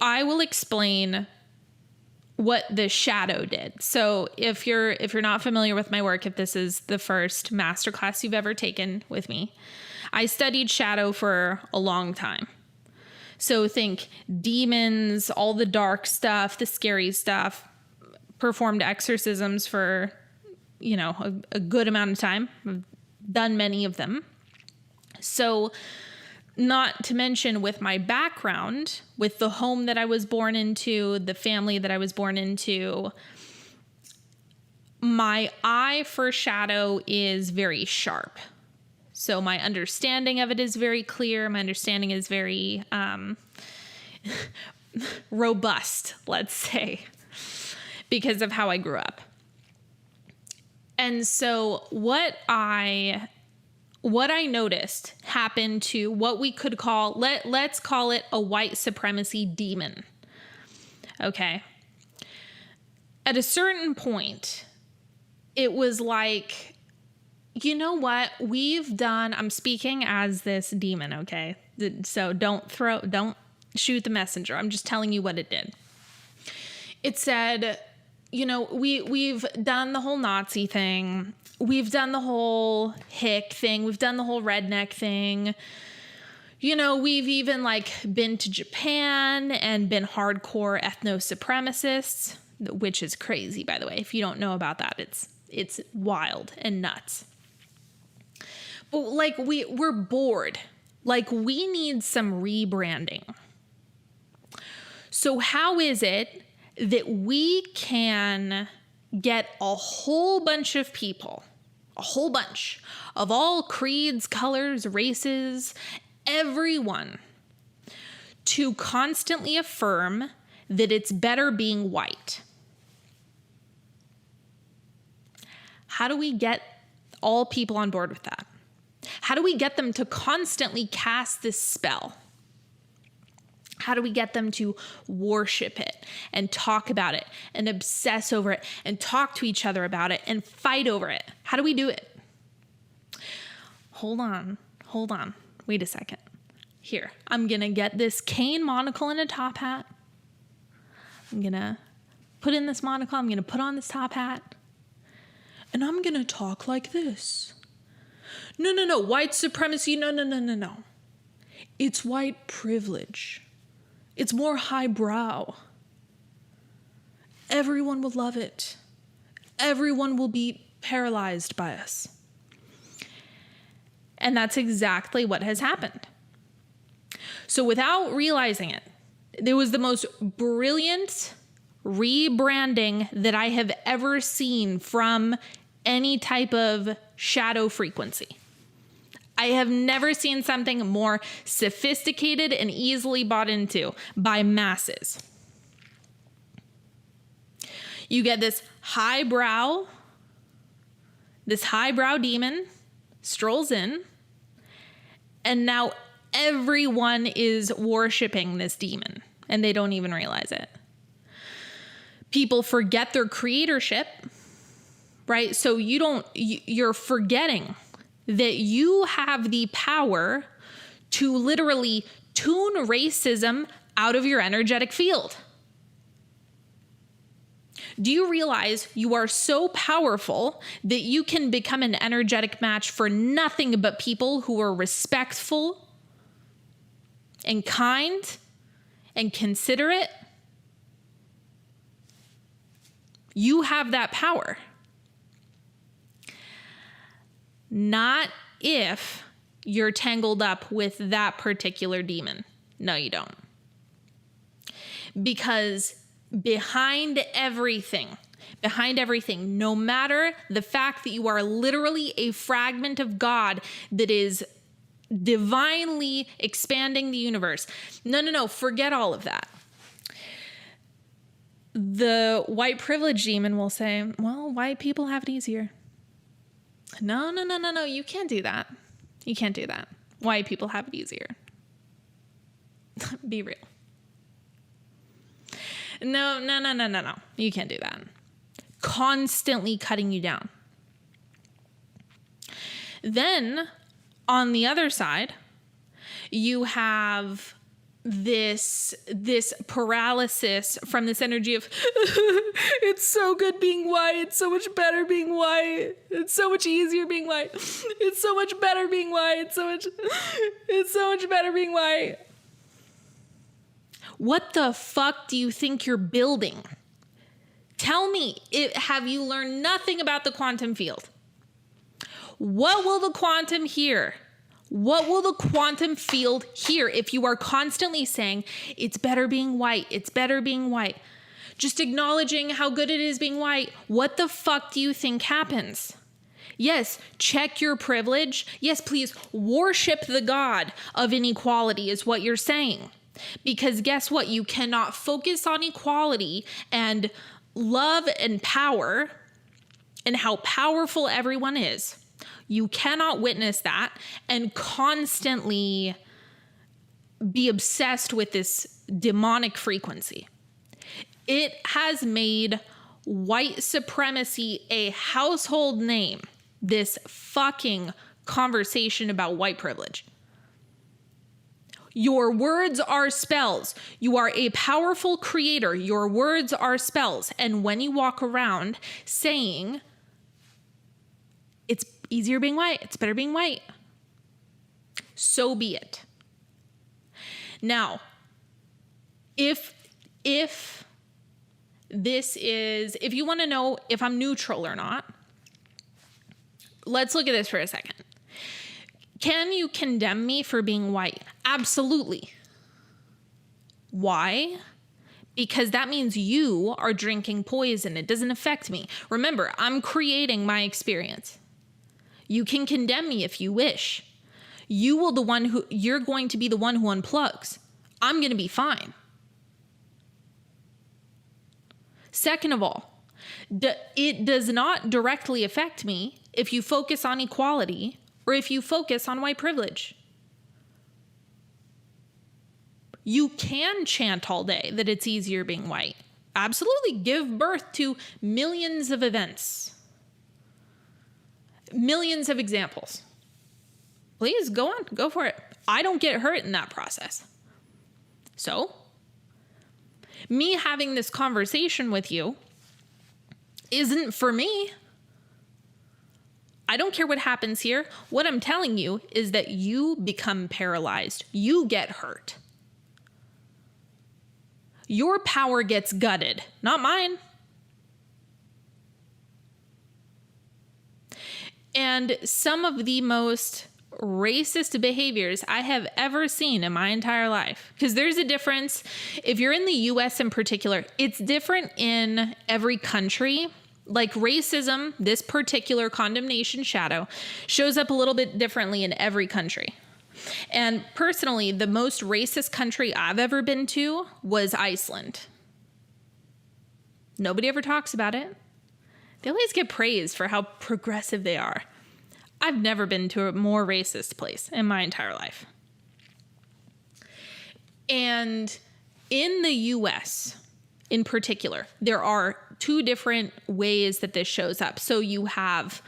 I will explain what the shadow did. So if you're not familiar with my work, if this is the first masterclass you've ever taken with me, I studied shadow for a long time. So think demons, all the dark stuff, the scary stuff, performed exorcisms for, a good amount of time. I've done many of them. So not to mention with my background, with the home that I was born into, the family that I was born into, my eye for shadow is very sharp. So my understanding of it is very clear. My understanding is very robust, let's say, because of how I grew up. And so what I noticed happened to what we could call, let's call it a white supremacy demon. Okay. At a certain point, it was like, you know what? I'm speaking as this demon, okay? So don't shoot the messenger. I'm just telling you what it did. It said, we've done the whole Nazi thing. We've done the whole hick thing. We've done the whole redneck thing. We've even been to Japan and been hardcore ethno-supremacists, which is crazy, by the way. If you don't know about that, it's wild and nuts. But we're bored. We need some rebranding. So how is it that we can get a whole bunch of people, a whole bunch of all creeds, colors, races, everyone, to constantly affirm that it's better being white? How do we get all people on board with that? How do we get them to constantly cast this spell? How do we get them to worship it and talk about it and obsess over it and talk to each other about it and fight over it? How do we do it? Hold on. Wait a second. Here, I'm going to get this cane monocle and a top hat. I'm going to put in this monocle. I'm going to put on this top hat. And I'm going to talk like this. No. White supremacy. No. It's white privilege. It's more highbrow. Everyone will love it. Everyone will be paralyzed by us. And that's exactly what has happened. So without realizing it, there was the most brilliant rebranding that I have ever seen from any type of shadow frequency. I have never seen something more sophisticated and easily bought into by masses. You get this highbrow demon strolls in, and now everyone is worshiping this demon, and they don't even realize it. People forget their creatorship, right? So you're forgetting that you have the power to literally tune racism out of your energetic field. Do you realize you are so powerful that you can become an energetic match for nothing but people who are respectful and kind and considerate? You have that power. Not if you're tangled up with that particular demon. No, you don't. Because behind everything, no matter the fact that you are literally a fragment of God that is divinely expanding the universe. No, forget all of that. The white privilege demon will say, well, white people have it easier. No, you can't do that. You can't do that. White people have it easier. Be real. No. You can't do that. Constantly cutting you down. Then, on the other side, you have this paralysis from this energy of it's so good being white, it's so much better being white, it's so much easier being white, it's so much better being white, it's so much better being white. What the fuck do you think you're building? Tell me, have you learned nothing about the quantum field? What will the quantum hear? What will the quantum field hear if you are constantly saying, it's better being white, it's better being white? Just acknowledging how good it is being white. What the fuck do you think happens? Yes, check your privilege. Yes, please worship the god of inequality is what you're saying. Because guess what? You cannot focus on equality and love and power and how powerful everyone is. You cannot witness that and constantly be obsessed with this demonic frequency. It has made white supremacy a household name, this fucking conversation about white privilege. Your words are spells. You are a powerful creator. Your words are spells. And when you walk around saying, it's easier being white, it's better being white, so be it. Now, if you want to know if I'm neutral or not, let's look at this for a second. Can you condemn me for being white? Absolutely. Why? Because that means you are drinking poison. It doesn't affect me. Remember, I'm creating my experience. You can condemn me if you wish. You're going to be the one who unplugs. I'm going to be fine. Second of all, it does not directly affect me if you focus on equality or if you focus on white privilege. You can chant all day that it's easier being white. Absolutely give birth to millions of events. Millions of examples. Please go on, go for it. I don't get hurt in that process. So, me having this conversation with you isn't for me. I don't care what happens here. What I'm telling you is that you become paralyzed. You get hurt. Your power gets gutted, not mine. And some of the most racist behaviors I have ever seen in my entire life. Because there's a difference. If you're in the US in particular, it's different in every country. Like racism, this particular condemnation shadow, shows up a little bit differently in every country. And personally, the most racist country I've ever been to was Iceland. Nobody ever talks about it. They always get praised for how progressive they are. I've never been to a more racist place in my entire life. And in the US, in particular, there are two different ways that this shows up. So you have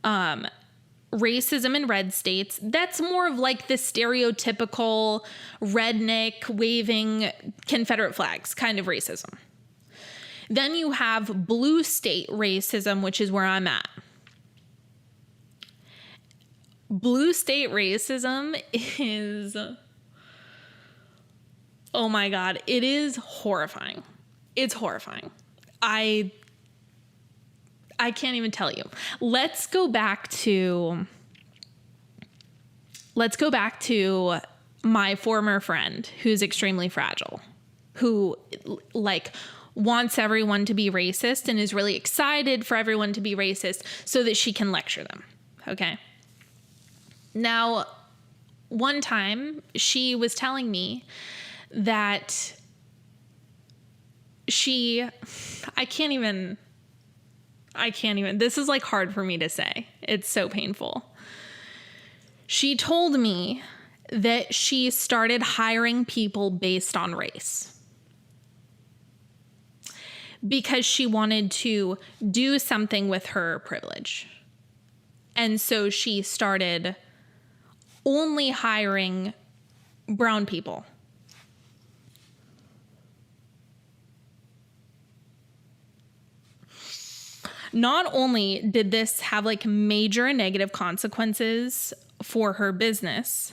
racism in red states. That's more of like the stereotypical redneck waving Confederate flags kind of racism. Then you have blue state racism, which is where I'm at. Blue state racism is, oh my God, it is horrifying. It's horrifying. I can't even tell you. Let's go back to my former friend who's extremely fragile, who like wants everyone to be racist and is really excited for everyone to be racist so that she can lecture them. Okay. Now, one time she was telling me that I can't even, this is like hard for me to say. It's so painful. She told me that she started hiring people based on race because she wanted to do something with her privilege. And so she started only hiring brown people. Not only did this have like major negative consequences for her business,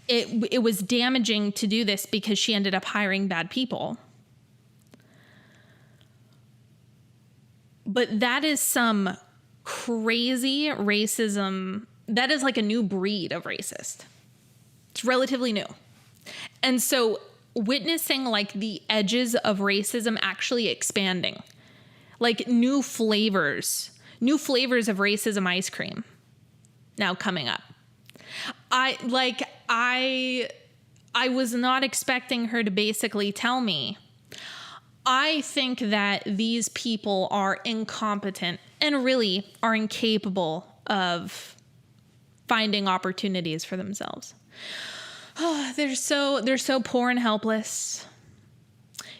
it was damaging to do this because she ended up hiring bad people. But that is some crazy racism. That is like a new breed of racist. It's relatively new. And so witnessing like the edges of racism actually expanding, like new flavors of racism ice cream now coming up. I was not expecting her to basically tell me, I think that these people are incompetent and really are incapable of finding opportunities for themselves. Oh, they're so poor and helpless.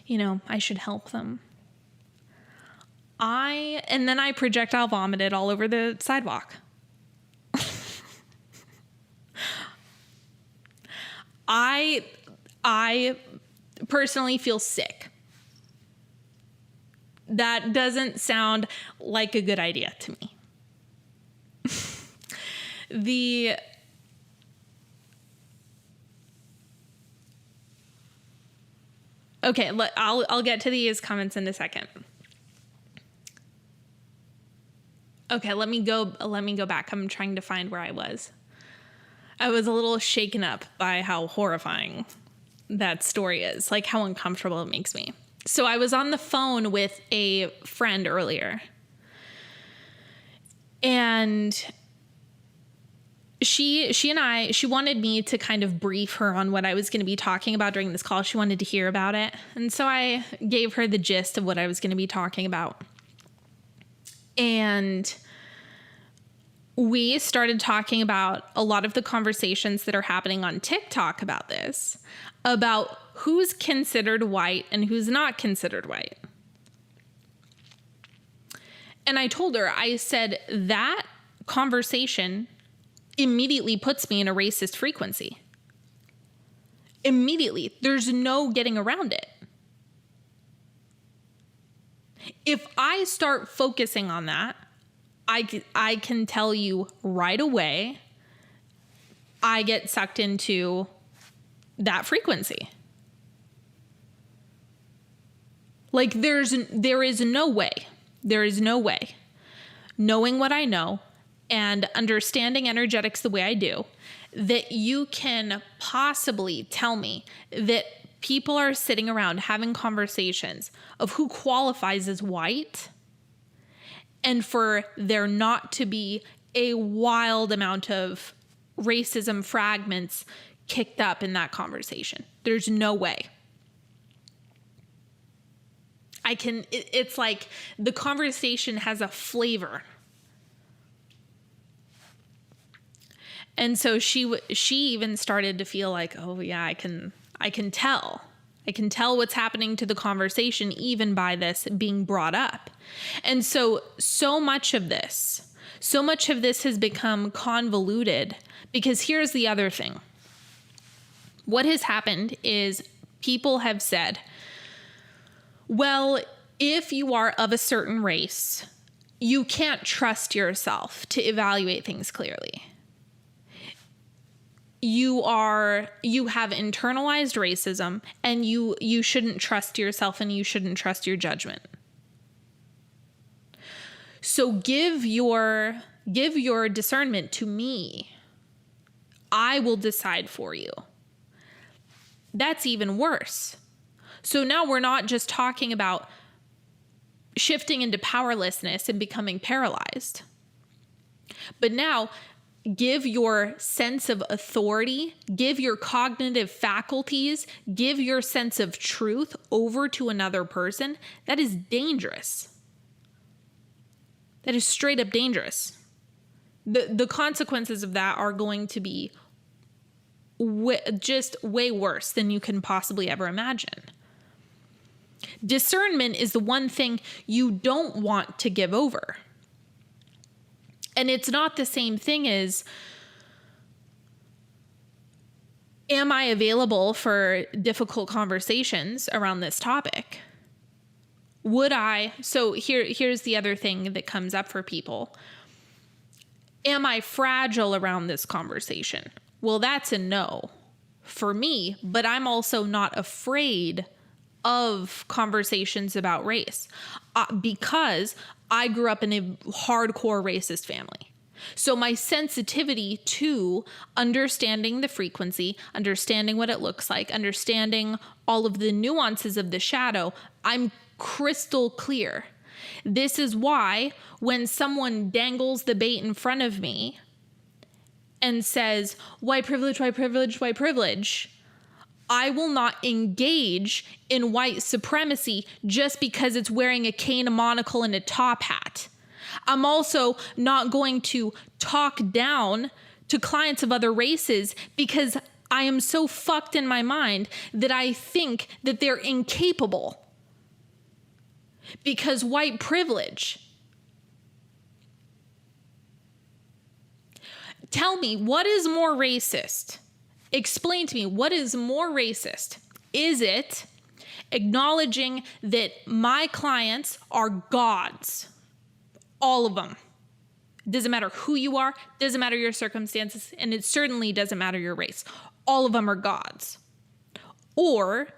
You know, I should help them. And then I projectile vomited all over the sidewalk. I personally feel sick. That doesn't sound like a good idea to me. Okay, I'll get to these comments in a second. Okay, let me go back. I'm trying to find where I was. I was a little shaken up by how horrifying that story is, like how uncomfortable it makes me. So I was on the phone with a friend earlier, and she wanted me to kind of brief her on what I was going to be talking about during this call. She wanted to hear about it. And so I gave her the gist of what I was going to be talking about. And we started talking about a lot of the conversations that are happening on TikTok about this, about who's considered white and who's not considered white. And I told her, I said, that conversation immediately puts me in a racist frequency. Immediately. There's no getting around it. If I start focusing on that, I can tell you right away, I get sucked into that frequency. Like there is no way, knowing what I know and understanding energetics the way I do, that you can possibly tell me that people are sitting around having conversations of who qualifies as white, and for there not to be a wild amount of racism fragments kicked up in that conversation. There's no way. It's like the conversation has a flavor. And so she even started to feel like, oh yeah, I can tell. I can tell what's happening to the conversation even by this being brought up. And so much of this has become convoluted, because here's the other thing. What has happened is people have said, well, if you are of a certain race, you can't trust yourself to evaluate things clearly. You have internalized racism, and you shouldn't trust yourself, and you shouldn't trust your judgment. So give your discernment to me. I will decide for you. That's even worse. So now we're not just talking about shifting into powerlessness and becoming paralyzed, but now give your sense of authority, give your cognitive faculties, give your sense of truth over to another person, that is dangerous. That is straight up dangerous. The consequences of that are going to be just way worse than you can possibly ever imagine. Discernment is the one thing you don't want to give over. And it's not the same thing as, am I available for difficult conversations around this topic? Would I? So here's the other thing that comes up for people. Am I fragile around this conversation? Well, that's a no for me, but I'm also not afraid of conversations about race because I grew up in a hardcore racist family. So my sensitivity to understanding the frequency, understanding what it looks like, understanding all of the nuances of the shadow, I'm crystal clear. This is why when someone dangles the bait in front of me and says, white privilege, white privilege, white privilege, I will not engage in white supremacy just because it's wearing a cane, a monocle, and a top hat. I'm also not going to talk down to clients of other races because I am so fucked in my mind that I think that they're incapable. Because white privilege. Tell me, what is more racist? Explain to me, what is more racist? Is it acknowledging that my clients are gods? All of them. Doesn't matter who you are, doesn't matter your circumstances, and it certainly doesn't matter your race. All of them are gods. Or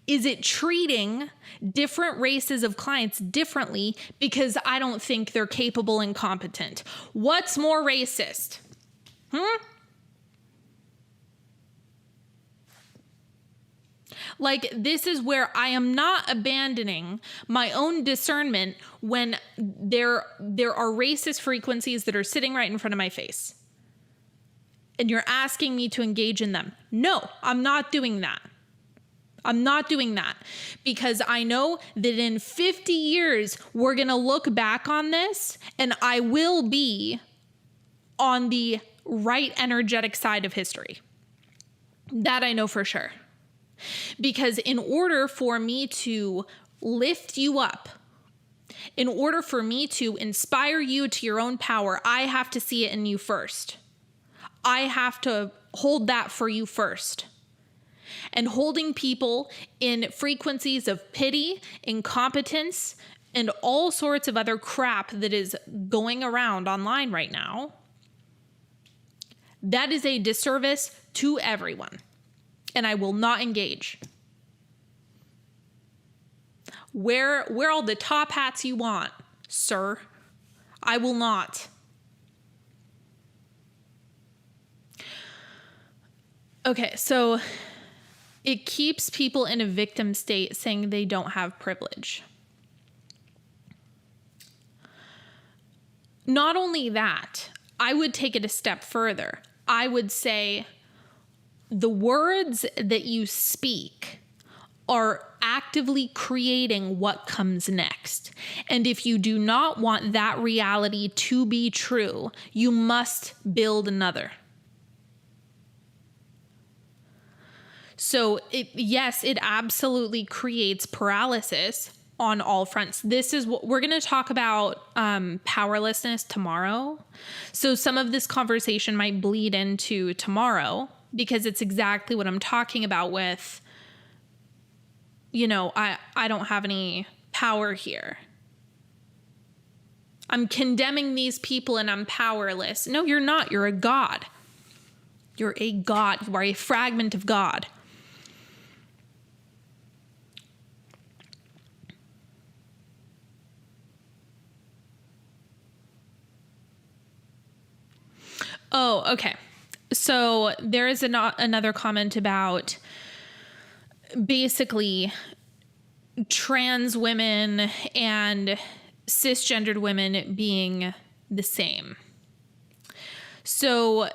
is it treating different races of clients differently because I don't think they're capable and competent? What's more racist? Like, this is where I am not abandoning my own discernment when there are racist frequencies that are sitting right in front of my face. And you're asking me to engage in them. No, I'm not doing that. I'm not doing that because I know that in 50 years, we're going to look back on this and I will be on the right energetic side of history. That I know for sure. Because in order for me to lift you up, in order for me to inspire you to your own power, I have to see it in you first. I have to hold that for you first. And holding people in frequencies of pity, incompetence, and all sorts of other crap that is going around online right now, that is a disservice to everyone. And I will not engage. Wear all the top hats you want, sir. I will not. Okay, so it keeps people in a victim state saying they don't have privilege. Not only that, I would take it a step further. I would say the words that you speak are actively creating what comes next. And if you do not want that reality to be true, you must build another. So it absolutely creates paralysis on all fronts. This is what we're going to talk about, powerlessness tomorrow. So some of this conversation might bleed into tomorrow because it's exactly what I'm talking about with, I don't have any power here. I'm condemning these people and I'm powerless. No, you're not. You're a god. You're a god. You are a fragment of God. Oh, okay. So there is another comment about basically trans women and cisgendered women being the same. So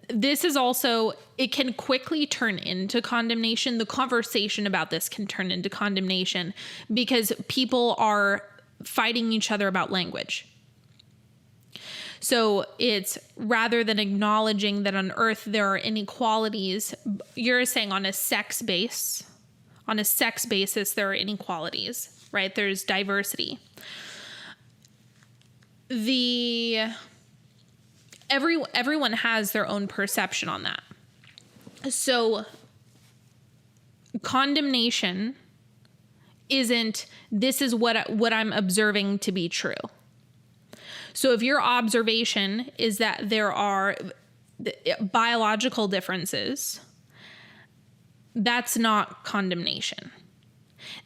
this is also, it can quickly turn into condemnation. The conversation about this can turn into condemnation because people are fighting each other about language. So it's rather than acknowledging that on earth there are inequalities, you're saying on a sex basis, there are inequalities, right? There's diversity. Everyone has their own perception on that. So condemnation isn't, this is what I'm observing to be true. So if your observation is that there are biological differences, that's not condemnation.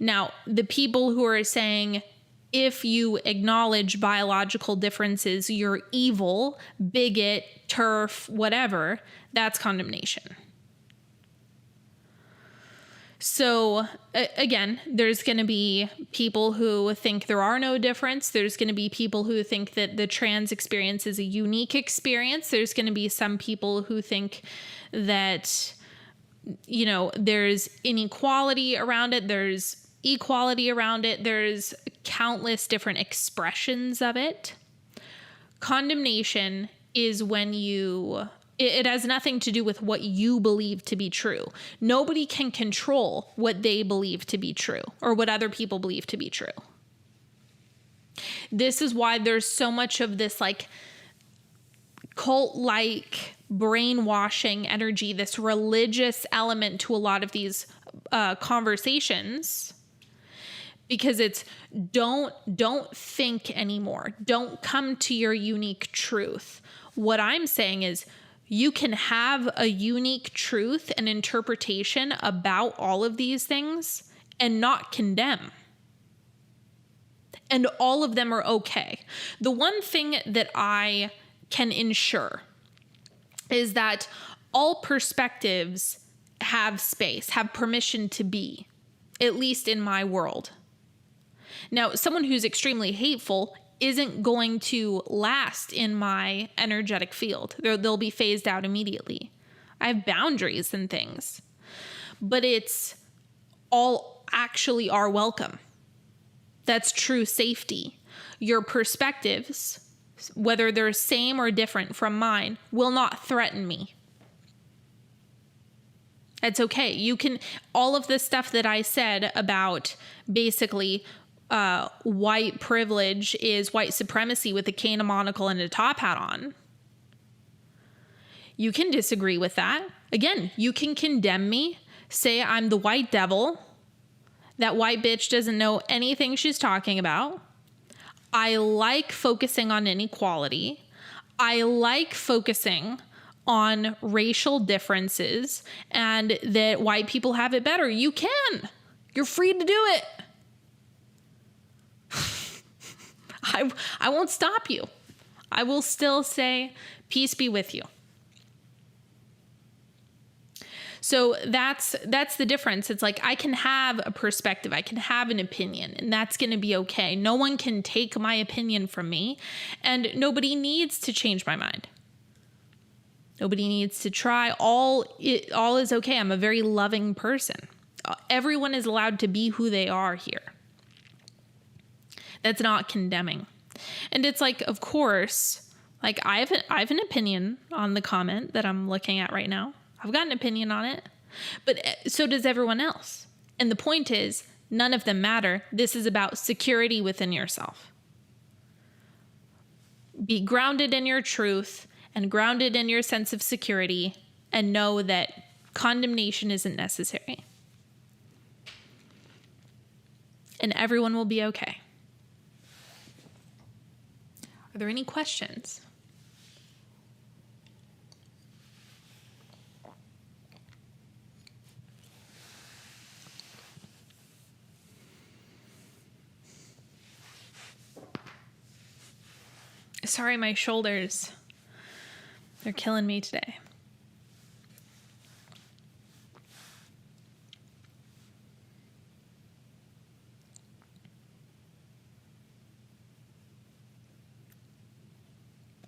Now, the people who are saying, if you acknowledge biological differences, you're evil, bigot, TERF, whatever, that's condemnation. So again, there's going to be people who think there are no difference. There's going to be people who think that the trans experience is a unique experience. There's going to be some people who think that, you know, there's inequality around it. There's equality around it. There's countless different expressions of it. Condemnation is when it has nothing to do with what you believe to be true. Nobody can control what they believe to be true or what other people believe to be true. This is why there's so much of this like cult-like brainwashing energy, this religious element to a lot of these conversations, because it's don't think anymore. Don't come to your unique truth. What I'm saying is, you can have a unique truth and interpretation about all of these things and not condemn. And all of them are okay. The one thing that I can ensure is that all perspectives have space, have permission to be, at least in my world. Now, someone who's extremely hateful isn't going to last in my energetic field. They'll be phased out immediately. I have boundaries and things, but it's all actually are welcome. That's true safety. Your perspectives, whether they're same or different from mine, will not threaten me. It's okay. You can, all of this stuff that I said about basically white privilege is white supremacy with a cane, a monocle, and a top hat on. You can disagree with that. Again, you can condemn me, say I'm the white devil, that white bitch doesn't know anything she's talking about. I like focusing on inequality. I like focusing on racial differences and that white people have it better. You can. You're free to do it. I won't stop you. I will still say, peace be with you. So that's the difference. It's like, I can have a perspective, I can have an opinion, and that's going to be okay. No one can take my opinion from me, and nobody needs to change my mind. Nobody needs to try. All is okay. I'm a very loving person. Everyone is allowed to be who they are here. That's not condemning. And it's like, of course, like I have an opinion on the comment that I'm looking at right now. I've got an opinion on it, but so does everyone else. And the point is, none of them matter. This is about security within yourself. Be grounded in your truth and grounded in your sense of security, and know that condemnation isn't necessary. And everyone will be okay. Are there any questions? Sorry, my shoulders, they're killing me today.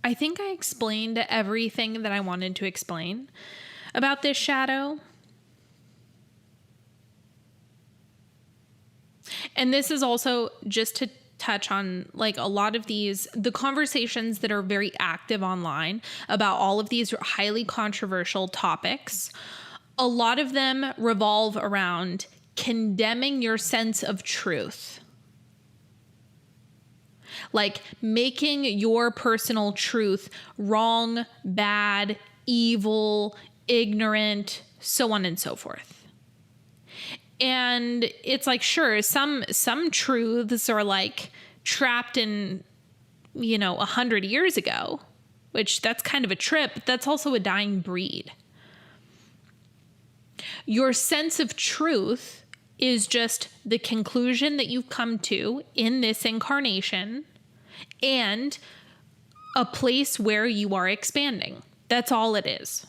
I think I explained everything that I wanted to explain about this shadow. And this is also just to touch on like a lot of the conversations that are very active online about all of these highly controversial topics. A lot of them revolve around condemning your sense of truth. Like making your personal truth wrong, bad, evil, ignorant, so on and so forth. And it's like, sure, some truths are like trapped in, 100 years ago, which that's kind of a trip, but that's also a dying breed. Your sense of truth is just the conclusion that you've come to in this incarnation and a place where you are expanding. That's all it is.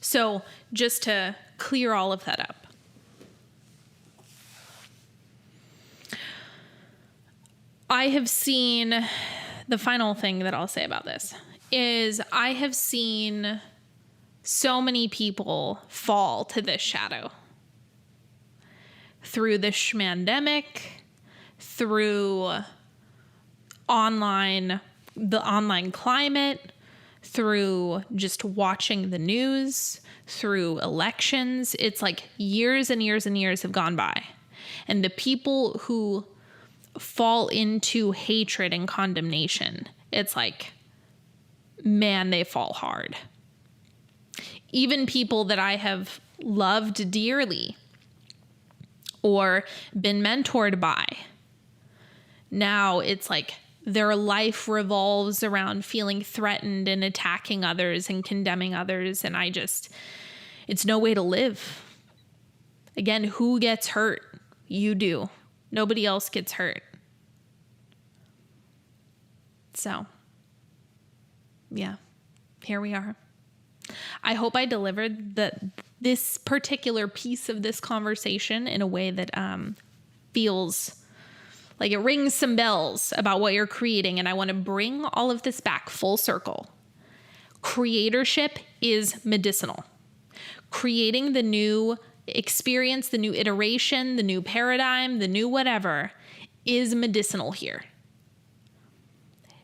So just to clear all of that up. I have seen, the final thing that I'll say about this is I have seen so many people fall to this shadow through the schmandemic, through the online climate, through just watching the news, through elections. It's like years and years and years have gone by. And the people who fall into hatred and condemnation, it's like, man, they fall hard. Even people that I have loved dearly or been mentored by, now it's like their life revolves around feeling threatened and attacking others and condemning others. And it's no way to live. Again, who gets hurt? You do. Nobody else gets hurt. So, yeah, here we are. I hope I delivered this particular piece of this conversation in a way that feels like it rings some bells about what you're creating. And I want to bring all of this back full circle. Creatorship is medicinal. Creating the new experience, the new iteration, the new paradigm, the new whatever is medicinal here.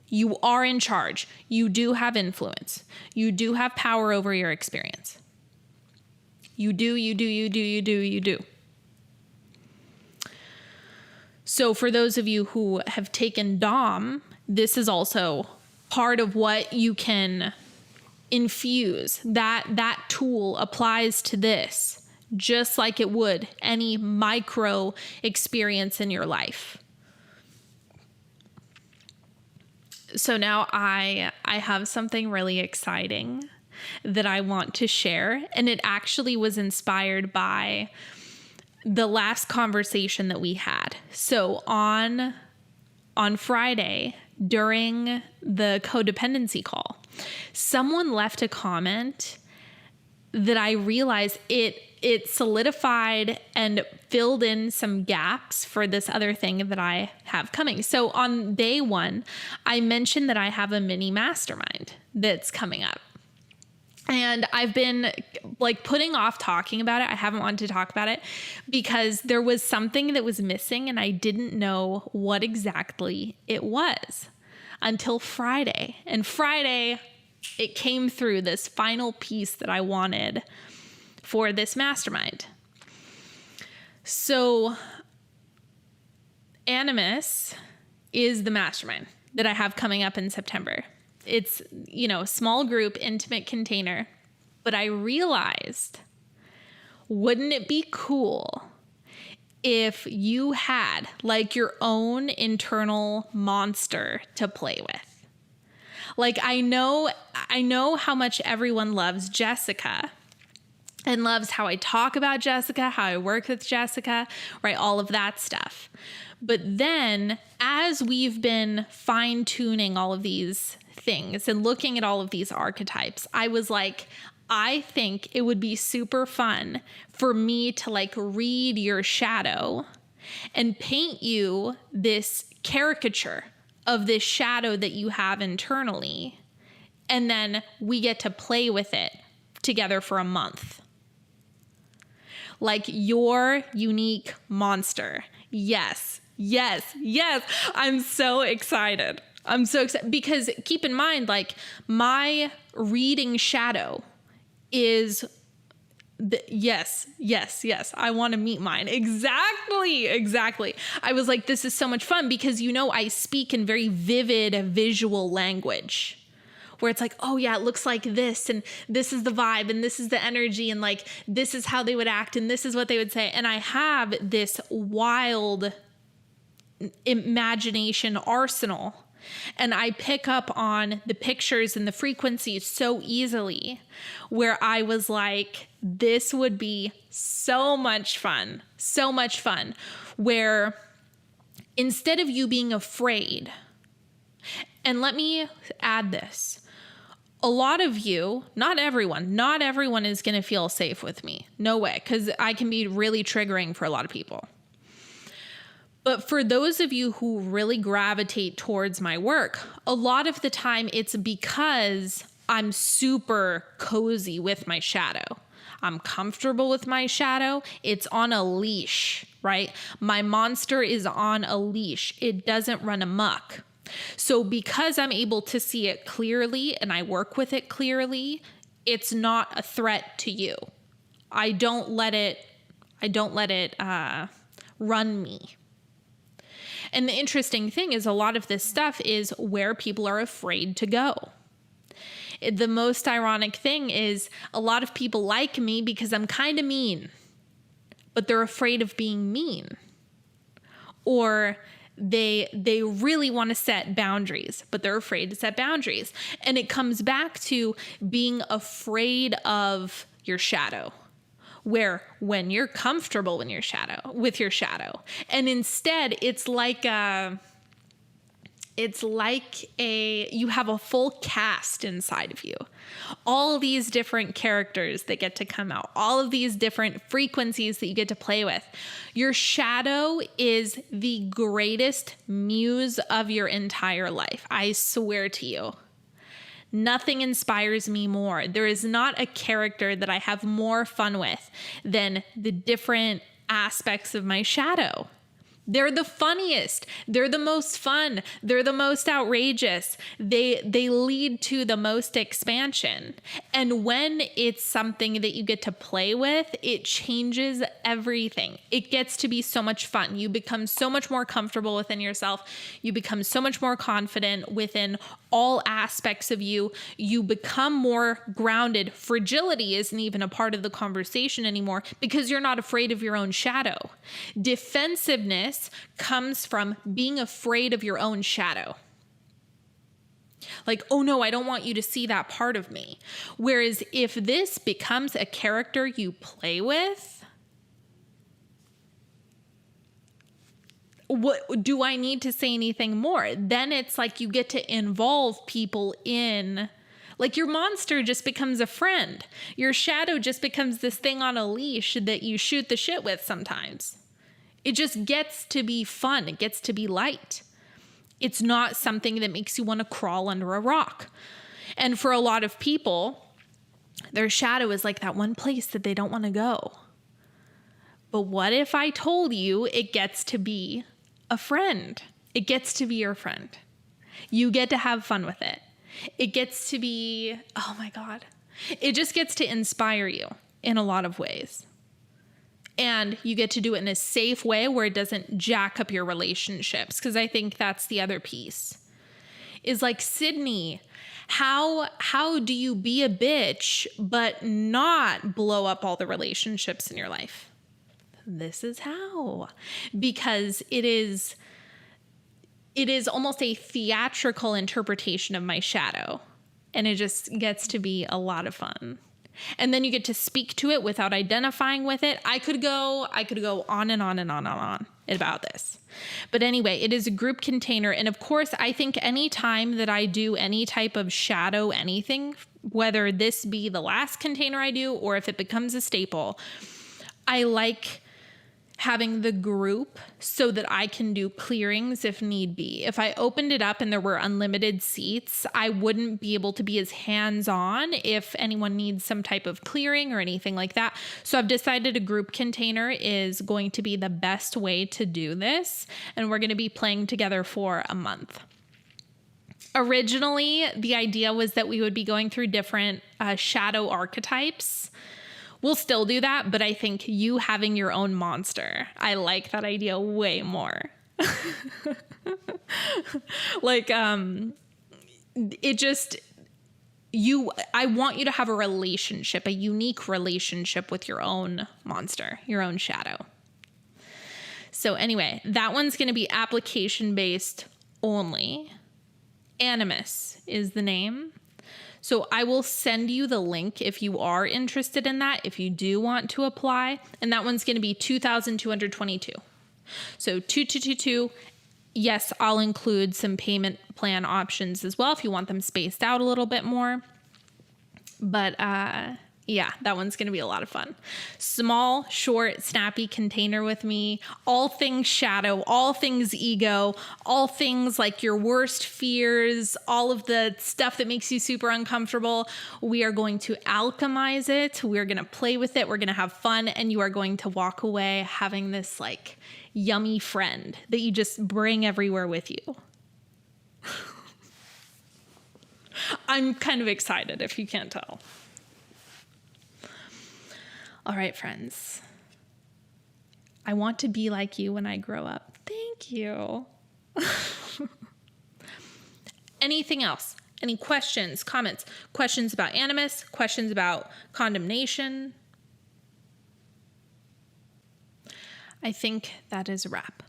You are in charge. You do have influence. You do have power over your experience. You do. So for those of you who have taken Dom, this is also part of what you can infuse. That tool applies to this, just like it would any micro experience in your life. So now I have something really exciting that I want to share. And it actually was inspired by the last conversation that we had. So on Friday, during the codependency call, someone left a comment that I realized it solidified and filled in some gaps for this other thing that I have coming. So on day one, I mentioned that I have a mini mastermind that's coming up. And I've been like putting off talking about it. I haven't wanted to talk about it because there was something that was missing and I didn't know what exactly it was until Friday. And Friday, it came through, this final piece that I wanted for this mastermind. So Animus is the mastermind that I have coming up in September. It's, small group, intimate container. But I realized, wouldn't it be cool if you had like your own internal monster to play with? Like, I know how much everyone loves Jessica and loves how I talk about Jessica, how I work with Jessica, right? All of that stuff. But then as we've been fine-tuning all of these things and looking at all of these archetypes, I was like, I think it would be super fun for me to like read your shadow and paint you this caricature of this shadow that you have internally. And then we get to play with it together for a month. Like your unique monster. Yes, yes, yes. I'm so excited. I'm so excited because keep in mind, like my reading shadow is yes. I want to meet mine. Exactly. I was like, this is so much fun because, I speak in very vivid visual language where it's like, oh yeah, it looks like this. And this is the vibe and this is the energy. And like, this is how they would act. And this is what they would say. And I have this wild imagination arsenal. And I pick up on the pictures and the frequencies so easily where I was like, this would be so much fun, where instead of you being afraid, and let me add this, a lot of you, not everyone is going to feel safe with me. No way, because I can be really triggering for a lot of people. But for those of you who really gravitate towards my work, a lot of the time it's because I'm super cozy with my shadow. I'm comfortable with my shadow. It's on a leash, right? My monster is on a leash. It doesn't run amok. So because I'm able to see it clearly and I work with it clearly, it's not a threat to you. I don't let it run me. And the interesting thing is a lot of this stuff is where people are afraid to go. The most ironic thing is a lot of people like me because I'm kind of mean, but they're afraid of being mean. Or they really want to set boundaries, but they're afraid to set boundaries. And it comes back to being afraid of your shadow. Where when you're comfortable with your shadow, and instead it's like you have a full cast inside of you, all these different characters that get to come out, all of these different frequencies that you get to play with. Your shadow is the greatest muse of your entire life. I swear to you. Nothing inspires me more. There is not a character that I have more fun with than the different aspects of my shadow. They're the funniest. They're the most fun. They're the most outrageous. They lead to the most expansion. And when it's something that you get to play with, it changes everything. It gets to be so much fun. You become so much more comfortable within yourself. You become so much more confident within all aspects of you. You become more grounded. Fragility isn't even a part of the conversation anymore because you're not afraid of your own shadow. Defensiveness comes from being afraid of your own shadow. Like, oh no, I don't want you to see that part of me. Whereas if this becomes a character you play with, what do I need to say anything more? Then it's like you get to involve people in, like your monster just becomes a friend. Your shadow just becomes this thing on a leash that you shoot the shit with sometimes. It just gets to be fun. It gets to be light. It's not something that makes you want to crawl under a rock. And for a lot of people, their shadow is like that one place that they don't want to go. But what if I told you it gets to be a friend? It gets to be your friend. You get to have fun with it. It gets to be, oh my God. It just gets to inspire you in a lot of ways. And you get to do it in a safe way where it doesn't jack up your relationships. Because I think that's the other piece. Is like, Sydney, how do you be a bitch but not blow up all the relationships in your life? This is how. Because it is almost a theatrical interpretation of my shadow. And it just gets to be a lot of fun. And then you get to speak to it without identifying with it. I could go on and on and on and on about this. But anyway, it is a group container. And of course, I think any time that I do any type of shadow anything, whether this be the last container I do or if it becomes a staple, I like having the group so that I can do clearings if need be. If I opened it up and there were unlimited seats, I wouldn't be able to be as hands-on if anyone needs some type of clearing or anything like that. So I've decided a group container is going to be the best way to do this, and we're going to be playing together for a month. Originally, the idea was that we would be going through different shadow archetypes. We'll still do that, but I think you having your own monster, I like that idea way more. Like, it just, I want you to have a relationship, a unique relationship with your own monster, your own shadow. So anyway, that one's going to be application-based only. Animus is the name. So I will send you the link if you are interested in that, if you do want to apply. And that one's going to be 2,222. So 2222. Yes, I'll include some payment plan options as well if you want them spaced out a little bit more. But yeah, that one's going to be a lot of fun. Small, short, snappy container with me. All things shadow, all things ego, all things like your worst fears, all of the stuff that makes you super uncomfortable. We are going to alchemize it. We're going to play with it. We're going to have fun. And you are going to walk away having this like yummy friend that you just bring everywhere with you. I'm kind of excited if you can't tell. All right, friends. I want to be like you when I grow up. Thank you. Anything else? Any questions, comments, questions about Animus, questions about Condemnation? I think that is a wrap.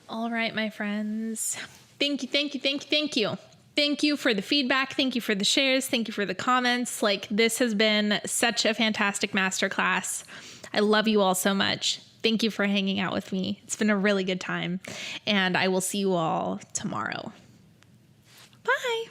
All right, my friends. Thank you, thank you, thank you, thank you. Thank you for the feedback. Thank you for the shares. Thank you for the comments. Like, this has been such a fantastic masterclass. I love you all so much. Thank you for hanging out with me. It's been a really good time, and I will see you all tomorrow. Bye.